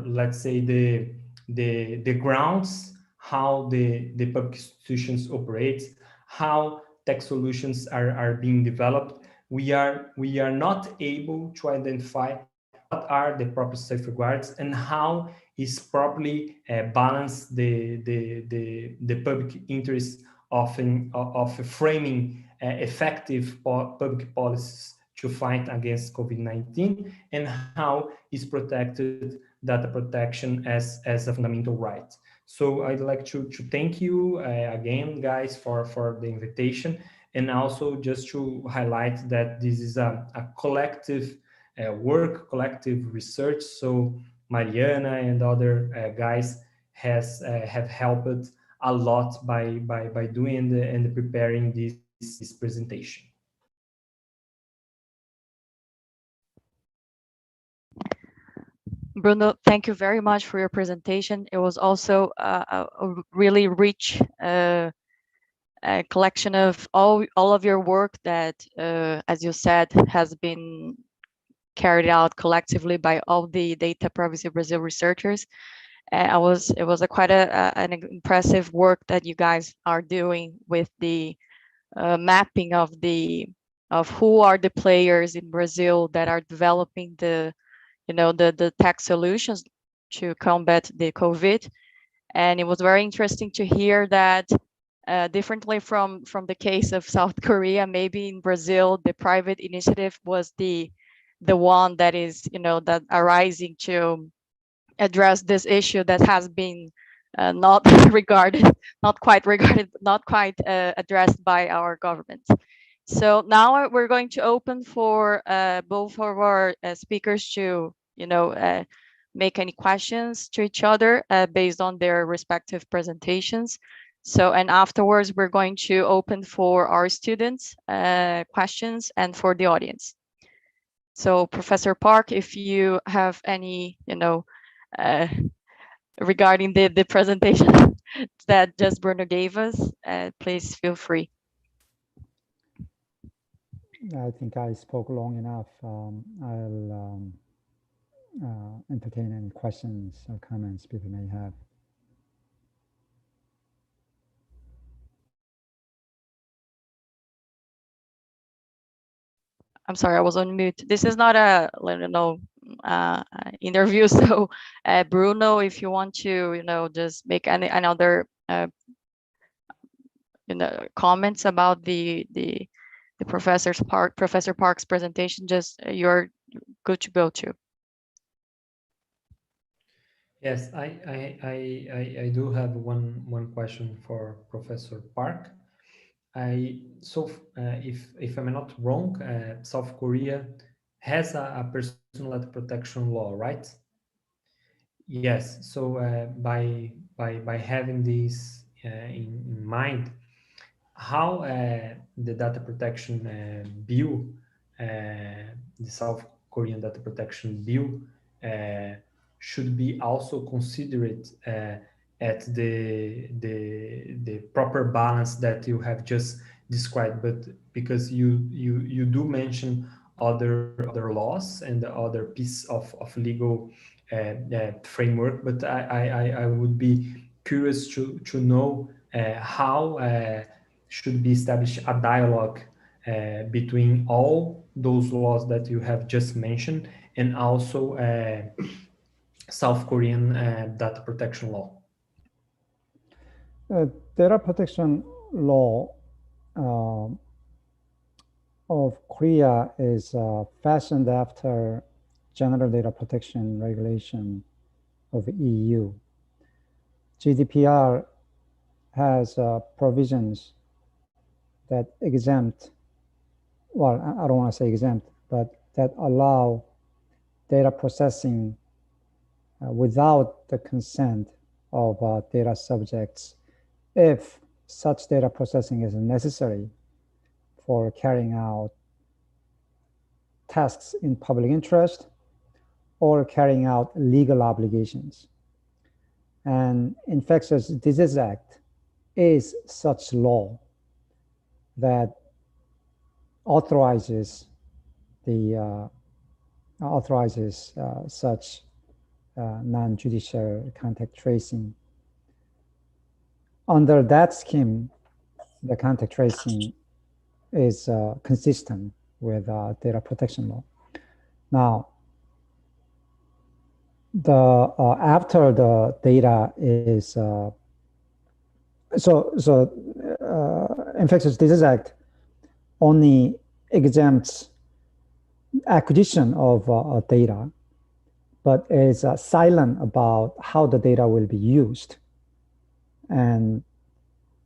let's say the grounds how the public institutions operate, how tech solutions are being developed, we are not able to identify what are the proper safeguards and how is properly balanced the public interest of framing effective public policies to fight against COVID-19, and how is protected data protection as a fundamental right. So I'd like to thank you again, guys, for the invitation, and also just to highlight that this is a collective work, collective research. So Mariana and other guys have helped a lot by doing and preparing this presentation. Bruno, thank you very much for your presentation. It was also a really rich collection of all of your work that, as you said, has been carried out collectively by all the Data Privacy Brazil researchers. It was quite an impressive work that you guys are doing with the mapping of who are the players in Brazil that are developing the tech solutions to combat the COVID. And it was very interesting to hear that differently from the case of South Korea, maybe in Brazil, the private initiative was the one that is, that arising to address this issue that has been not quite addressed by our government. So now we're going to open for both of our speakers to, make any questions to each other based on their respective presentations. So, and afterwards, we're going to open for our students questions and for the audience. So Professor Park, if you have any, regarding the presentation that just Bruno gave us, please feel free. I think I spoke long enough. entertain any questions or comments people may have. I'm sorry, I was on mute. This is not a, interview. So, Bruno, if you want to, just make another, comments about the Professor Park's presentation, just you're good to go too. Yes, I do have one question for Professor Park. If I'm not wrong, South Korea has a personal data protection law, right? Yes. So by having this in mind, how the data protection bill, the South Korean data protection bill, should be also considered at the proper balance that you have just described. But because you do mention other laws and the other piece of legal framework, but I would be curious to know how should be established a dialogue between all those laws that you have just mentioned and also South Korean data protection law. Data protection law of Korea is fashioned after General Data Protection Regulation of EU. GDPR has provisions that exempt, well, I don't want to say exempt, but that allow data processing without the consent of data subjects if such data processing is necessary for carrying out tasks in public interest or carrying out legal obligations. And Infectious Disease Act is such law that authorizes such non-judicial contact tracing. Under that scheme, the contact tracing is consistent with data protection law. Now, after the data is Infectious Disease Act only exempts acquisition of data, but is silent about how the data will be used and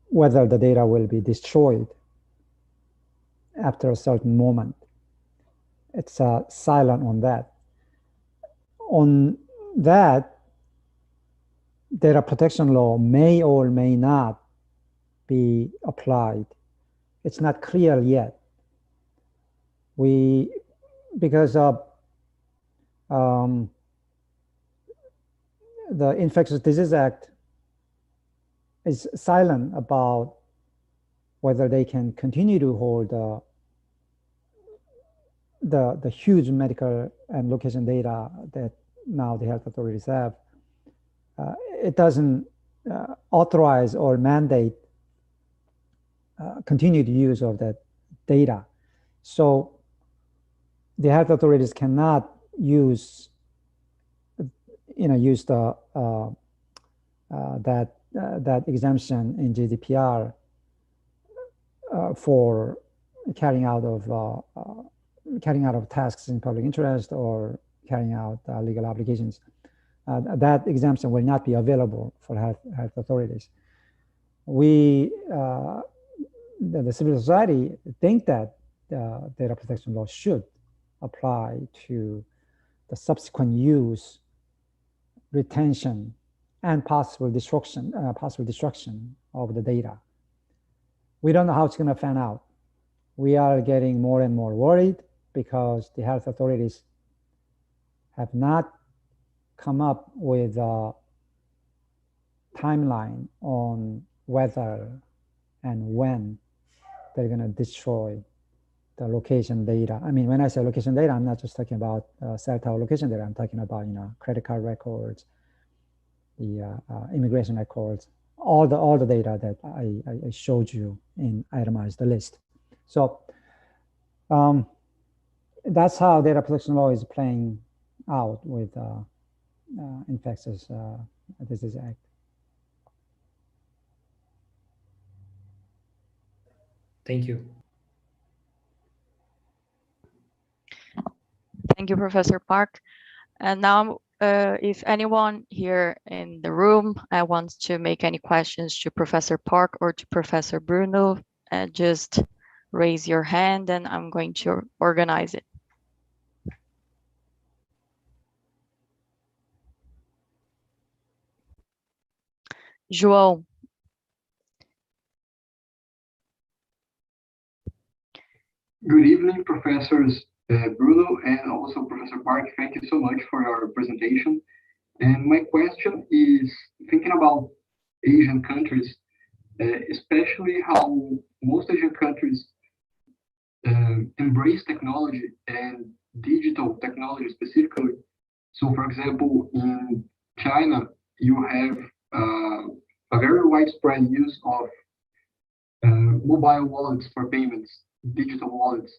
whether the data will be destroyed after a certain moment. It's silent on that. On that, data protection law may or may not be applied. It's not clear yet. Because of the Infectious Disease Act is silent about whether they can continue to hold the huge medical and location data that now the health authorities have. It doesn't authorize or mandate continued use of that data. So the health authorities cannot use that exemption in GDPR for carrying out of tasks in public interest or carrying out legal obligations. That exemption will not be available for health authorities. We, the civil society, think that data protection law should apply to the subsequent use, retention, and possible destruction of the data. We don't know how it's going to pan out. We are getting more and more worried because the health authorities have not come up with a timeline on whether and when they're going to destroy the location data. I mean, when I say location data, I'm not just talking about cell tower location data. I'm talking about, credit card records, the immigration records, all the data that I showed you in itemized list. So that's how data protection law is playing out with Infectious Disease Act. Thank you. Thank you, Professor Park. And now, if anyone here in the room wants to make any questions to Professor Park or to Professor Bruno, just raise your hand and I'm going to organize it. João. Good evening, Professors Bruno and also Professor Park. Thank you so much for your presentation. And my question is thinking about Asian countries, especially how most Asian countries embrace technology and digital technology specifically. So, for example, in China, you have a very widespread use of mobile wallets for payments, digital wallets.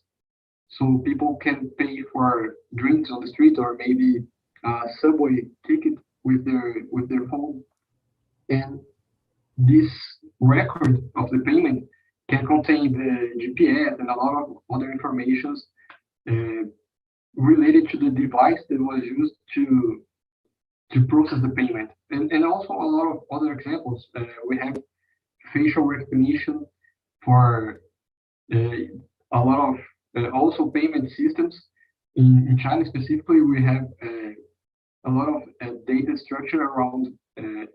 So people can pay for drinks on the street or maybe a subway ticket with their phone. And this record of the payment can contain the GPS and a lot of other informations related to the device that was used to process the payment. And also a lot of other examples. We have facial recognition for a lot of also payment systems. In China specifically, we have a lot of data structure around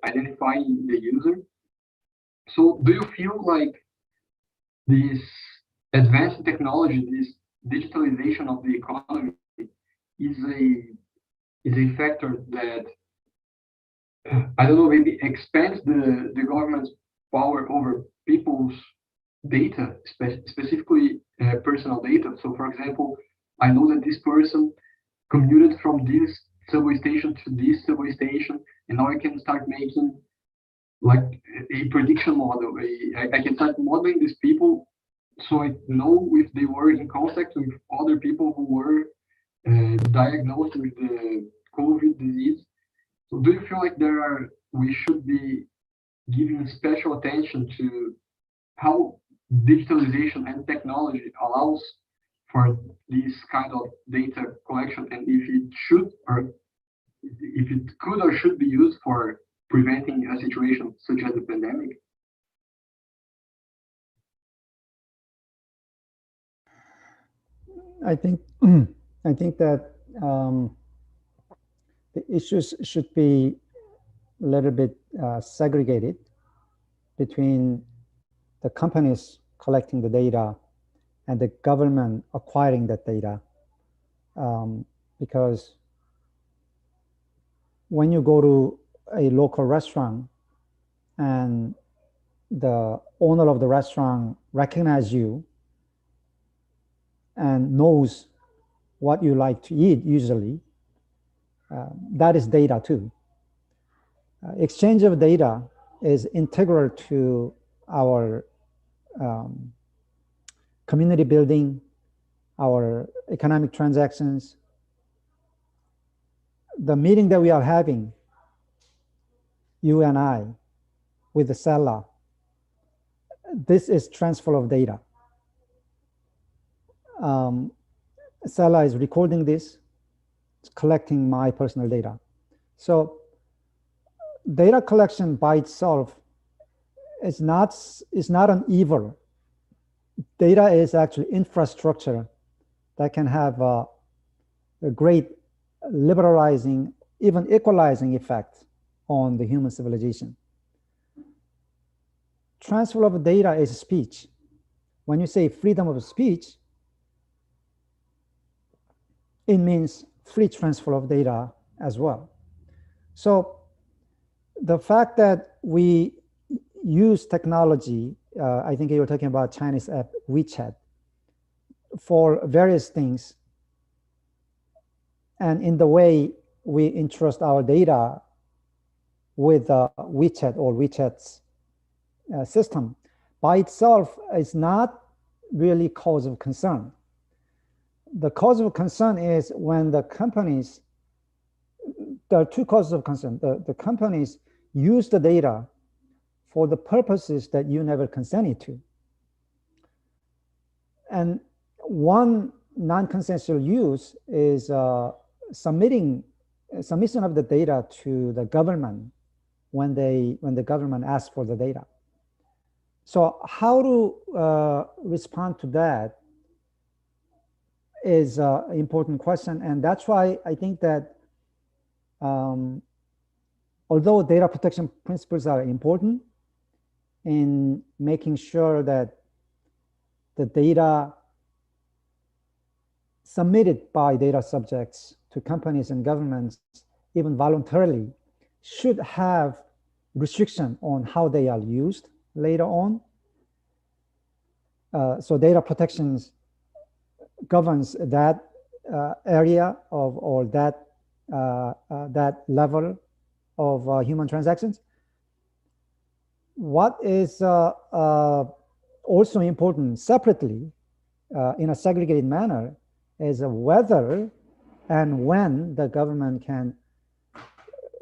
identifying the user. So do you feel like this advanced technology, this digitalization of the economy is a factor that, I don't know, maybe expands the government's power over people's data, specifically personal data? So for example, I know that this person commuted from this subway station to this subway station, and now I can start making like a prediction model. I can start modeling these people so I know if they were in contact with other people who were diagnosed with the COVID disease. So do you feel like we should be giving special attention to how digitalization and technology allows for this kind of data collection, and if it should or if it could or should be used for preventing a situation such as the pandemic? I think that the issues should be a little bit segregated between the companies collecting the data and the government acquiring that data, because when you go to a local restaurant and the owner of the restaurant recognizes you and knows what you like to eat, usually, that is data too. Exchange of data is integral to our community building, our economic transactions. The meeting that we are having, you and I, with the CELA, this is transfer of data. CELA is recording this, it's collecting my personal data. So data collection by itself is not an evil. Data is actually infrastructure that can have a great liberalizing, even equalizing effect on the human civilization. Transfer of data is speech. When you say freedom of speech, it means free transfer of data as well. So the fact that we use technology, I think you were talking about Chinese app WeChat. for various things, and in the way we entrust our data with WeChat or WeChat's system by itself is not really cause of concern. The cause of concern is when the companies, there are two causes of concern. The companies use the data for the purposes that you never consented to. And one non-consensual use is submission of the data to the government when the government asks for the data. So how to respond to that is an important question. And that's why I think that although data protection principles are important in making sure that the data submitted by data subjects to companies and governments, even voluntarily, should have restriction on how they are used later on. So data protections governs that area of, or that level of human transactions. What is also important separately in a segregated manner is whether and when the government can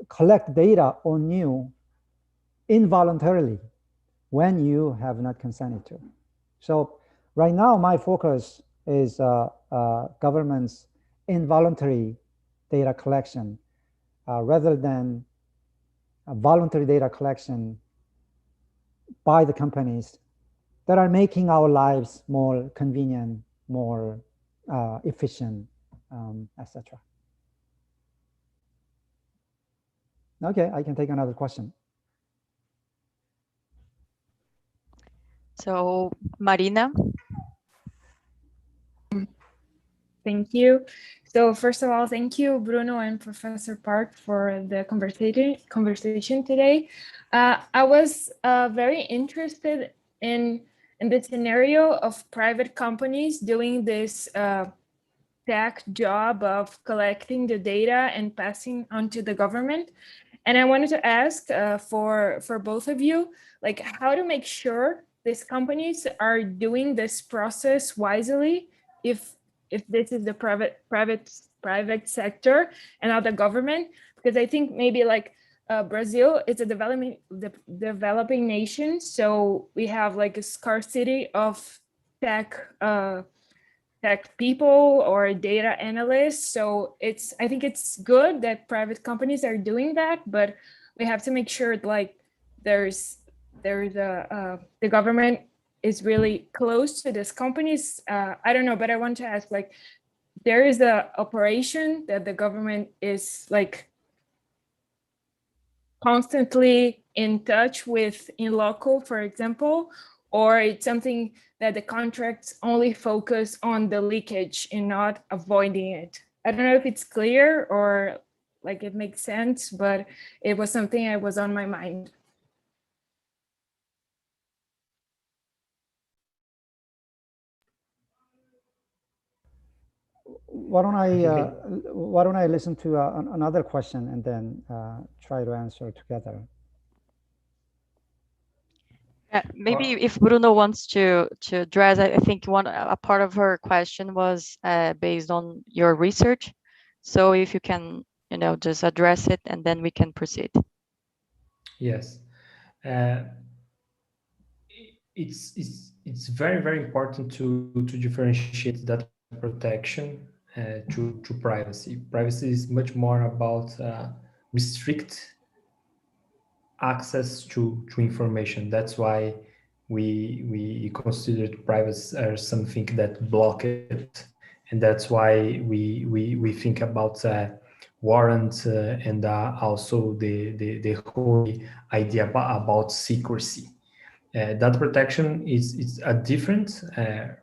collect data on you involuntarily when you have not consented to. So right now my focus is government's involuntary data collection rather than voluntary data collection by the companies that are making our lives more convenient, more efficient, etc. Okay, I can take another question. So, Marina. Thank you. So first of all, thank you, Bruno and Professor Park, for the conversation today. I was very interested in the scenario of private companies doing this tech job of collecting the data and passing on to the government. And I wanted to ask for both of you, like how to make sure these companies are doing this process wisely if this is the private sector and not the government, because I think maybe like Brazil is a developing nation, so we have like a scarcity of tech people or data analysts. So I think it's good that private companies are doing that, but we have to make sure like the government is really close to these companies. I don't know, but I want to ask, like, there is a operation that the government is like constantly in touch with in local, for example, or it's something that the contracts only focus on the leakage and not avoiding it. I don't know if it's clear or like it makes sense, but it was something that was on my mind. Why don't I listen to another question and then try to answer together? Maybe if Bruno wants to address, I think a part of her question was based on your research. So if you can, just address it and then we can proceed. Yes, it's very, very important to differentiate data protection to privacy. Privacy is much more about restrict access to information. That's why we consider privacy as something that block it, and that's why we think about warrant and also the whole idea about secrecy. Data protection is a different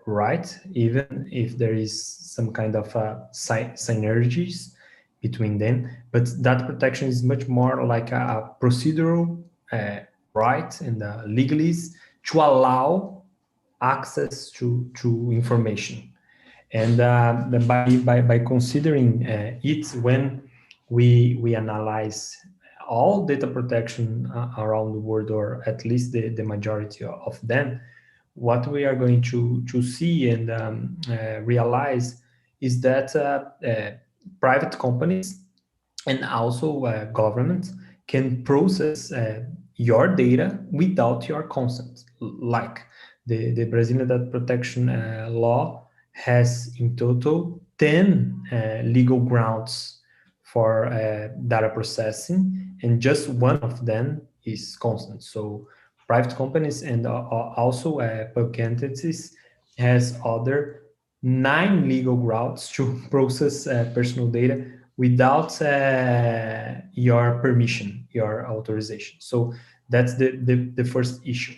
right, even if there is some kind of synergies between them, but data protection is much more like a procedural right and legalese to allow access to information. And by considering it, when we analyze all data protection around the world, or at least the majority of them, what we are going to see and realize is that private companies and also governments can process your data without your consent. Like the Brazilian data protection law has in total 10 legal grounds for data processing, and just one of them is consent. So private companies and also public entities has other 9 legal grounds to process personal data without your permission, your authorization. So that's the first issue.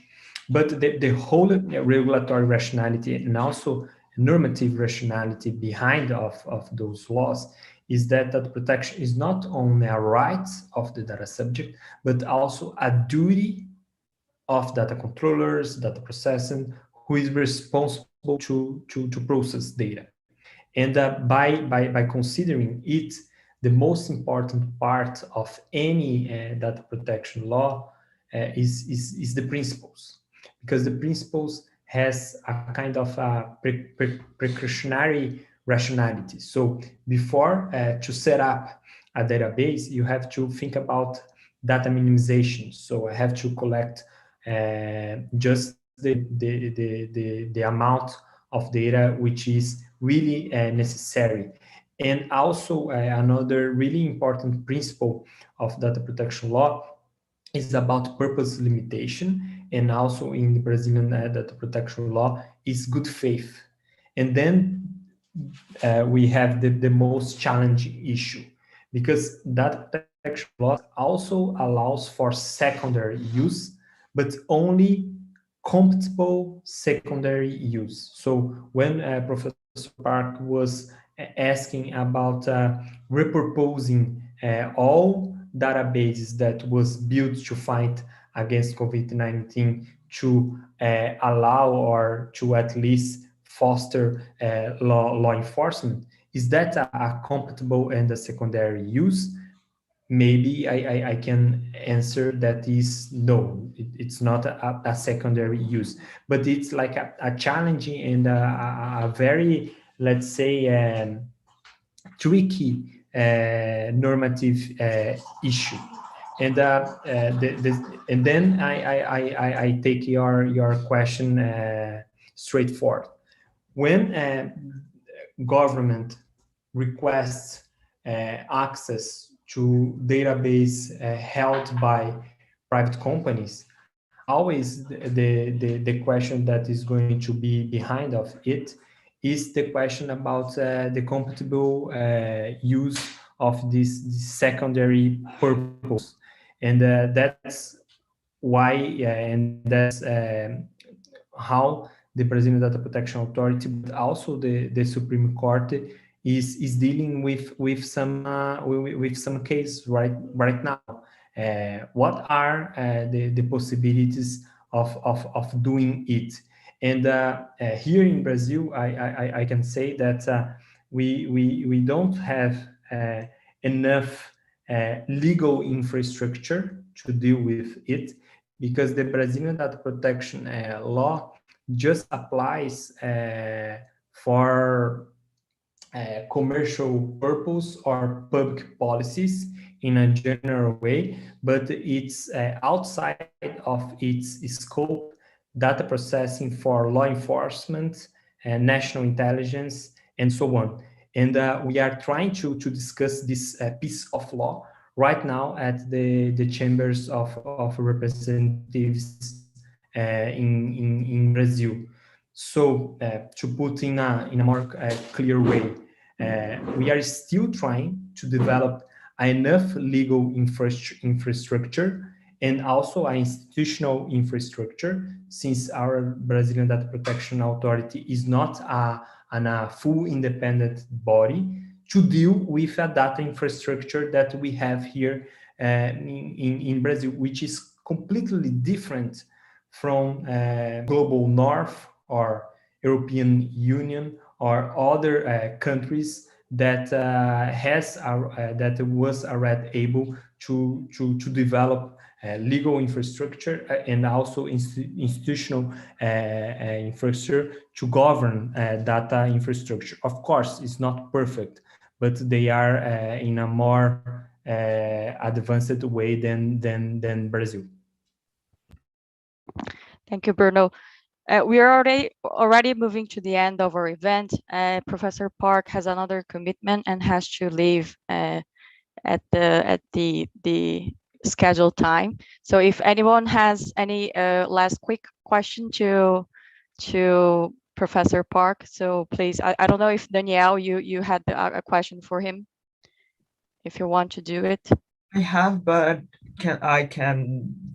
But the whole regulatory rationality and also normative rationality behind of those laws is that data protection is not only a right of the data subject, but also a duty of data controllers, data processing, who is responsible to process data. And by considering it, the most important part of any data protection law is the principles, because the principles has a kind of a precautionary rationality. So before to set up a database, you have to think about data minimization. So I have to collect just the amount of data which is really necessary. And also another really important principle of data protection law is about purpose limitation, and also in the Brazilian data protection law is good faith. And then we have the most challenging issue, because data protection law also allows for secondary use, but only compatible secondary use. So when Professor Park was asking about repurposing all databases that was built to fight against COVID-19 to allow or to at least foster law enforcement, is that a compatible and a secondary use? Maybe I can answer that is no, it's not a secondary use, but it's like a challenging and a very, let's say, tricky normative issue. And and then I take your question straightforward. When government requests access to database held by private companies, always the question that is going to be behind of it is the question about the compatible use of this secondary purpose. And that's why and that's how the Brazilian Data Protection Authority, but also the Supreme Court is dealing with some cases right now. What are the possibilities of doing it? And here in Brazil, I can say that we don't have enough legal infrastructure to deal with it, because the Brazilian data protection law just applies for commercial purpose or public policies in a general way, but it's outside of its scope data processing for law enforcement and national intelligence and so on. And we are trying to discuss this piece of law right now at the chambers of representatives in Brazil. So to put in a more clear way, we are still trying to develop enough legal infrastructure and also an institutional infrastructure, since our Brazilian Data Protection Authority is not a full independent body, to deal with a data infrastructure that we have here in Brazil, which is completely different from global north or European Union or other countries that that was already able to develop legal infrastructure and also institutional infrastructure to govern data infrastructure. Of course, it's not perfect, but they are in a more advanced way than Brazil. Thank you, Bruno. We are already moving to the end of our event. Professor Park has another commitment and has to leave at the scheduled time. So if anyone has any last quick question to Professor Park, so please, I don't know if Danielle, you had a question for him, if you want to do it. I have, but I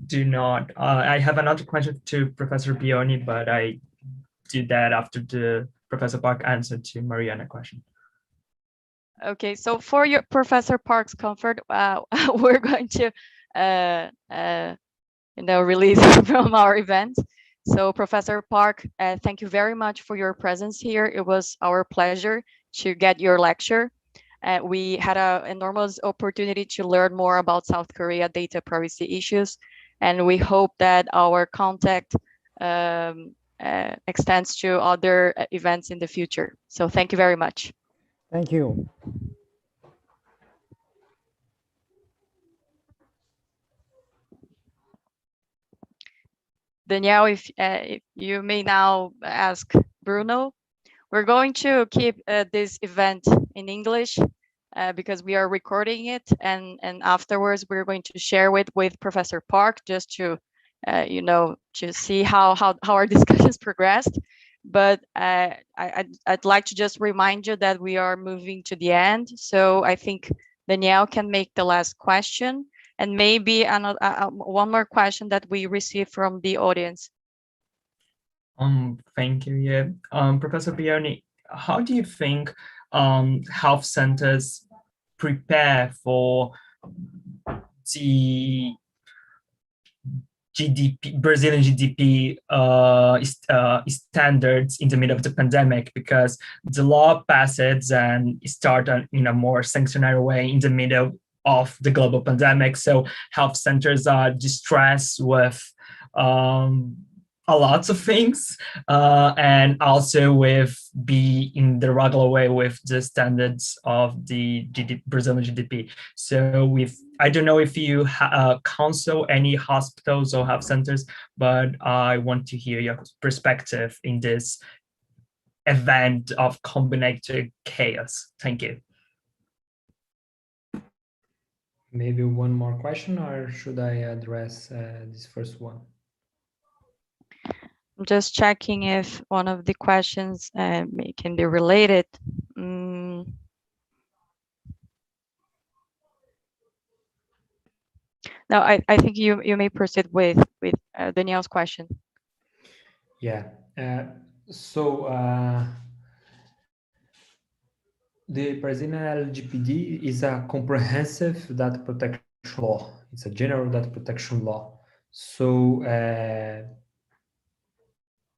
do not. I have another question to Professor Bioni, but I do that after the Professor Park answer to Mariana's question. Okay, so for your Professor Park's comfort, we're going to release from our event. So Professor Park, thank you very much for your presence here. It was our pleasure to get your lecture. We had an enormous opportunity to learn more about South Korea data privacy issues, and we hope that our contact extends to other events in the future. So thank you very much. Thank you. Danielle, if you may now ask Bruno. We're going to keep this event in English because we are recording it, and afterwards we're going to share with Professor Park just to to see how our discussions progressed. But I'd like to just remind you that we are moving to the end. So I think Danielle can make the last question, and maybe another one more question that we received from the audience. Thank you. Yeah. Professor Bioni, how do you think health centers prepare for the GDP, Brazilian GDP standards in the middle of the pandemic? Because the law passes and started in a more sanctionary way in the middle of the global pandemic. So health centers are distressed with a lot of things, and also with be in the regular way with the standards of the Brazilian GDP. So I don't know if you counsel any hospitals or health centers, but I want to hear your perspective in this event of combined chaos. Thank you. Maybe one more question, or should I address this first one? I'm just checking if one of the questions can be related. No, I think you may proceed with Danielle's question. Yeah. The Brazilian LGPD is a comprehensive data protection law. It's a general data protection law. So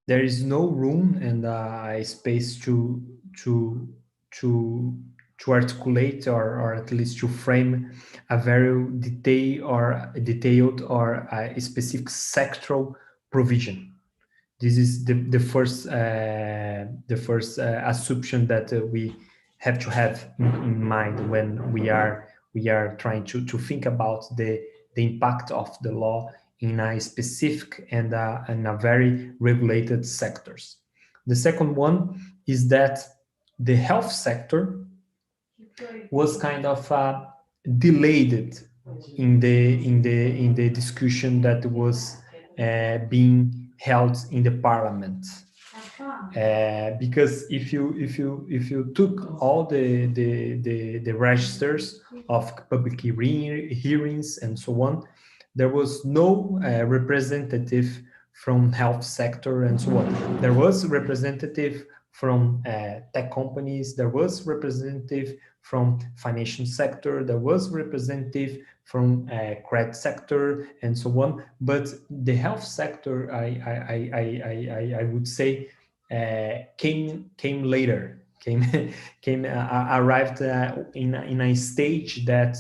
there is no room and space to articulate or at least to frame a very detailed or a specific sectoral provision. This is the first assumption that we have to have in mind when we are trying to think about the impact of the law in a specific and a very regulated sectors. The second one is that the health sector was kind of delayed in the discussion that was being held in the parliament. Because if you took all the registers of public hearings and so on, there was no representative from health sector and so on. There was representative from tech companies, there was representative from financial sector, there was representative from credit sector and so on. But the health sector, I would say, came later, arrived in a stage that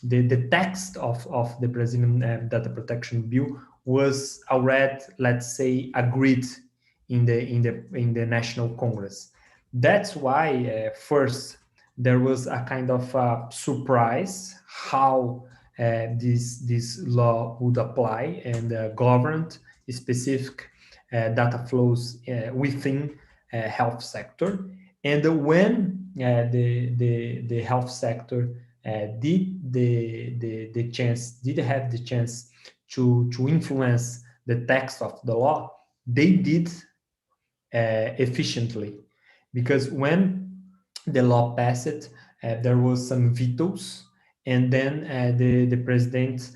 the text of the Brazilian data protection bill was already, let's say, agreed in the National Congress. That's why first there was a kind of surprise how this law would apply and governed specific data flows within health sector. And when the health sector did have the chance to influence the text of the law, they did efficiently, because when the law passed, there was some vetoes, and then the president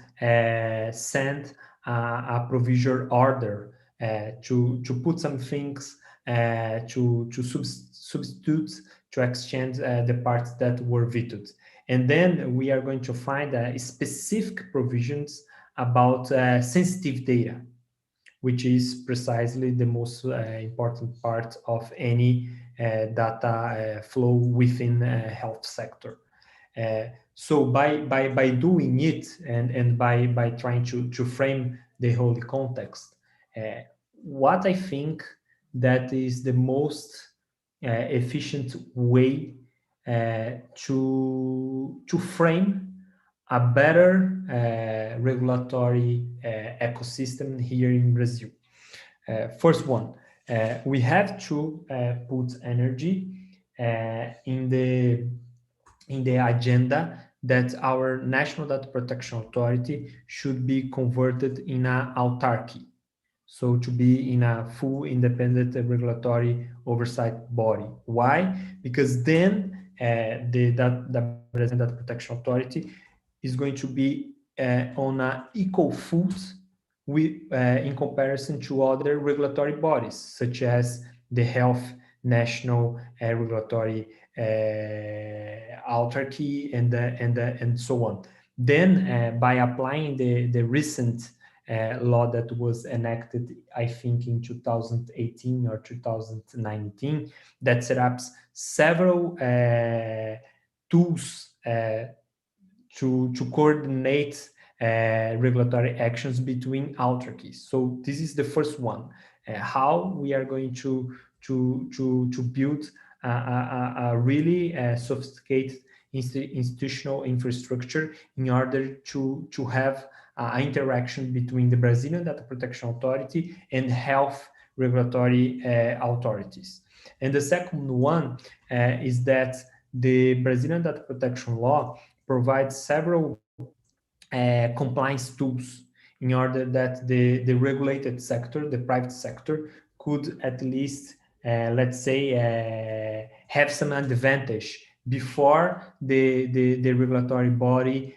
sent a provisional order to put some things to substitute, to exchange the parts that were vetoed. And then we are going to find specific provisions about sensitive data, which is precisely the most important part of any data flow within health sector. So by doing it and by trying to frame the whole context, what I think that is the most efficient way to frame a better regulatory ecosystem here in Brazil. First one, we have to put energy in the agenda that our National Data Protection Authority should be converted in an autarky. So to be in a full independent regulatory oversight body. Why? Because then the Brazilian Data Protection Authority is going to be on an equal foot in comparison to other regulatory bodies, such as the Health National Regulatory Autarky and so on. Then by applying the recent law that was enacted, I think in 2018 or 2019, that set up several tools to coordinate regulatory actions between autarkies. So this is the first one. How we are going to build a really sophisticated institutional infrastructure in order to have interaction between the Brazilian Data Protection Authority and health regulatory authorities. And the second one is that the Brazilian Data Protection Law provides several compliance tools in order that the regulated sector, the private sector, could at least, let's say, have some advantage before the regulatory body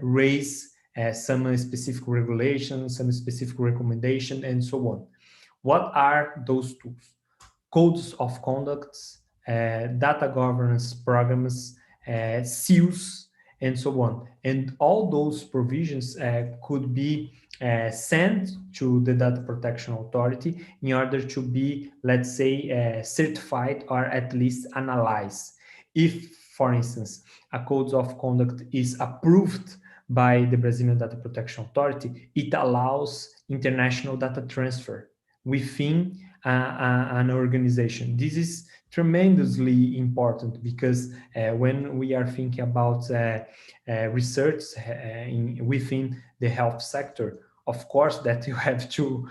raise some specific regulations, some specific recommendation, and so on. What are those tools? Codes of conducts, data governance programs, seals, and so on. And all those provisions could be sent to the Data Protection Authority in order to be, let's say, certified or at least analyzed. If, for instance, a code of conduct is approved by the Brazilian Data Protection Authority, it allows international data transfer within an organization. This is tremendously important because when we are thinking about research within the health sector, of course that you have to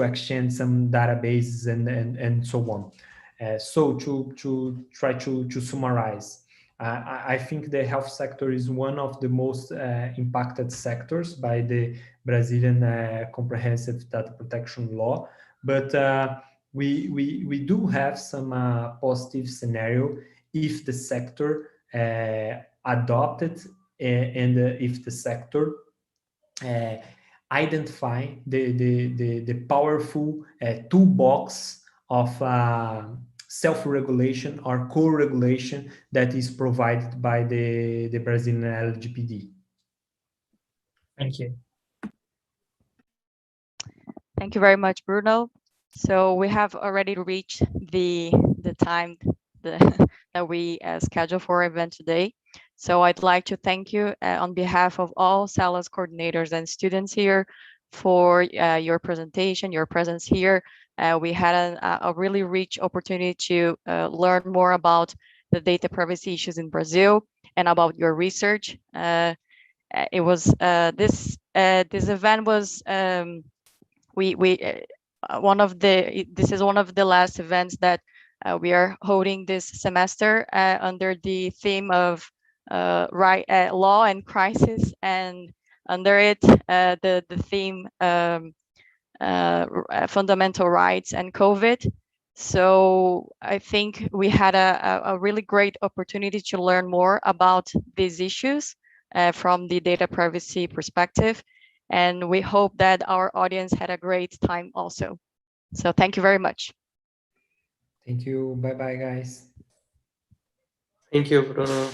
exchange some databases and so on. So to try to summarize, I think the health sector is one of the most impacted sectors by the Brazilian comprehensive data protection law, but we do have some positive scenario if the sector adopted and if the sector identify the powerful toolbox of self-regulation or co-regulation that is provided by the Brazilian LGPD. Thank you. Thank you very much, Bruno. So we have already reached the time that we scheduled for our event today. So I'd like to thank you on behalf of all CELA's coordinators and students here for your presentation, your presence here. We had a really rich opportunity to learn more about the data privacy issues in Brazil and about your research. It was this event was this is one of the last events that we are holding this semester under the theme of law and crisis, and under it the theme fundamental rights and COVID. So I think we had a really great opportunity to learn more about these issues from the data privacy perspective. And we hope that our audience had a great time also. So thank you very much. Thank you. Bye-bye, guys. Thank you, Bruno.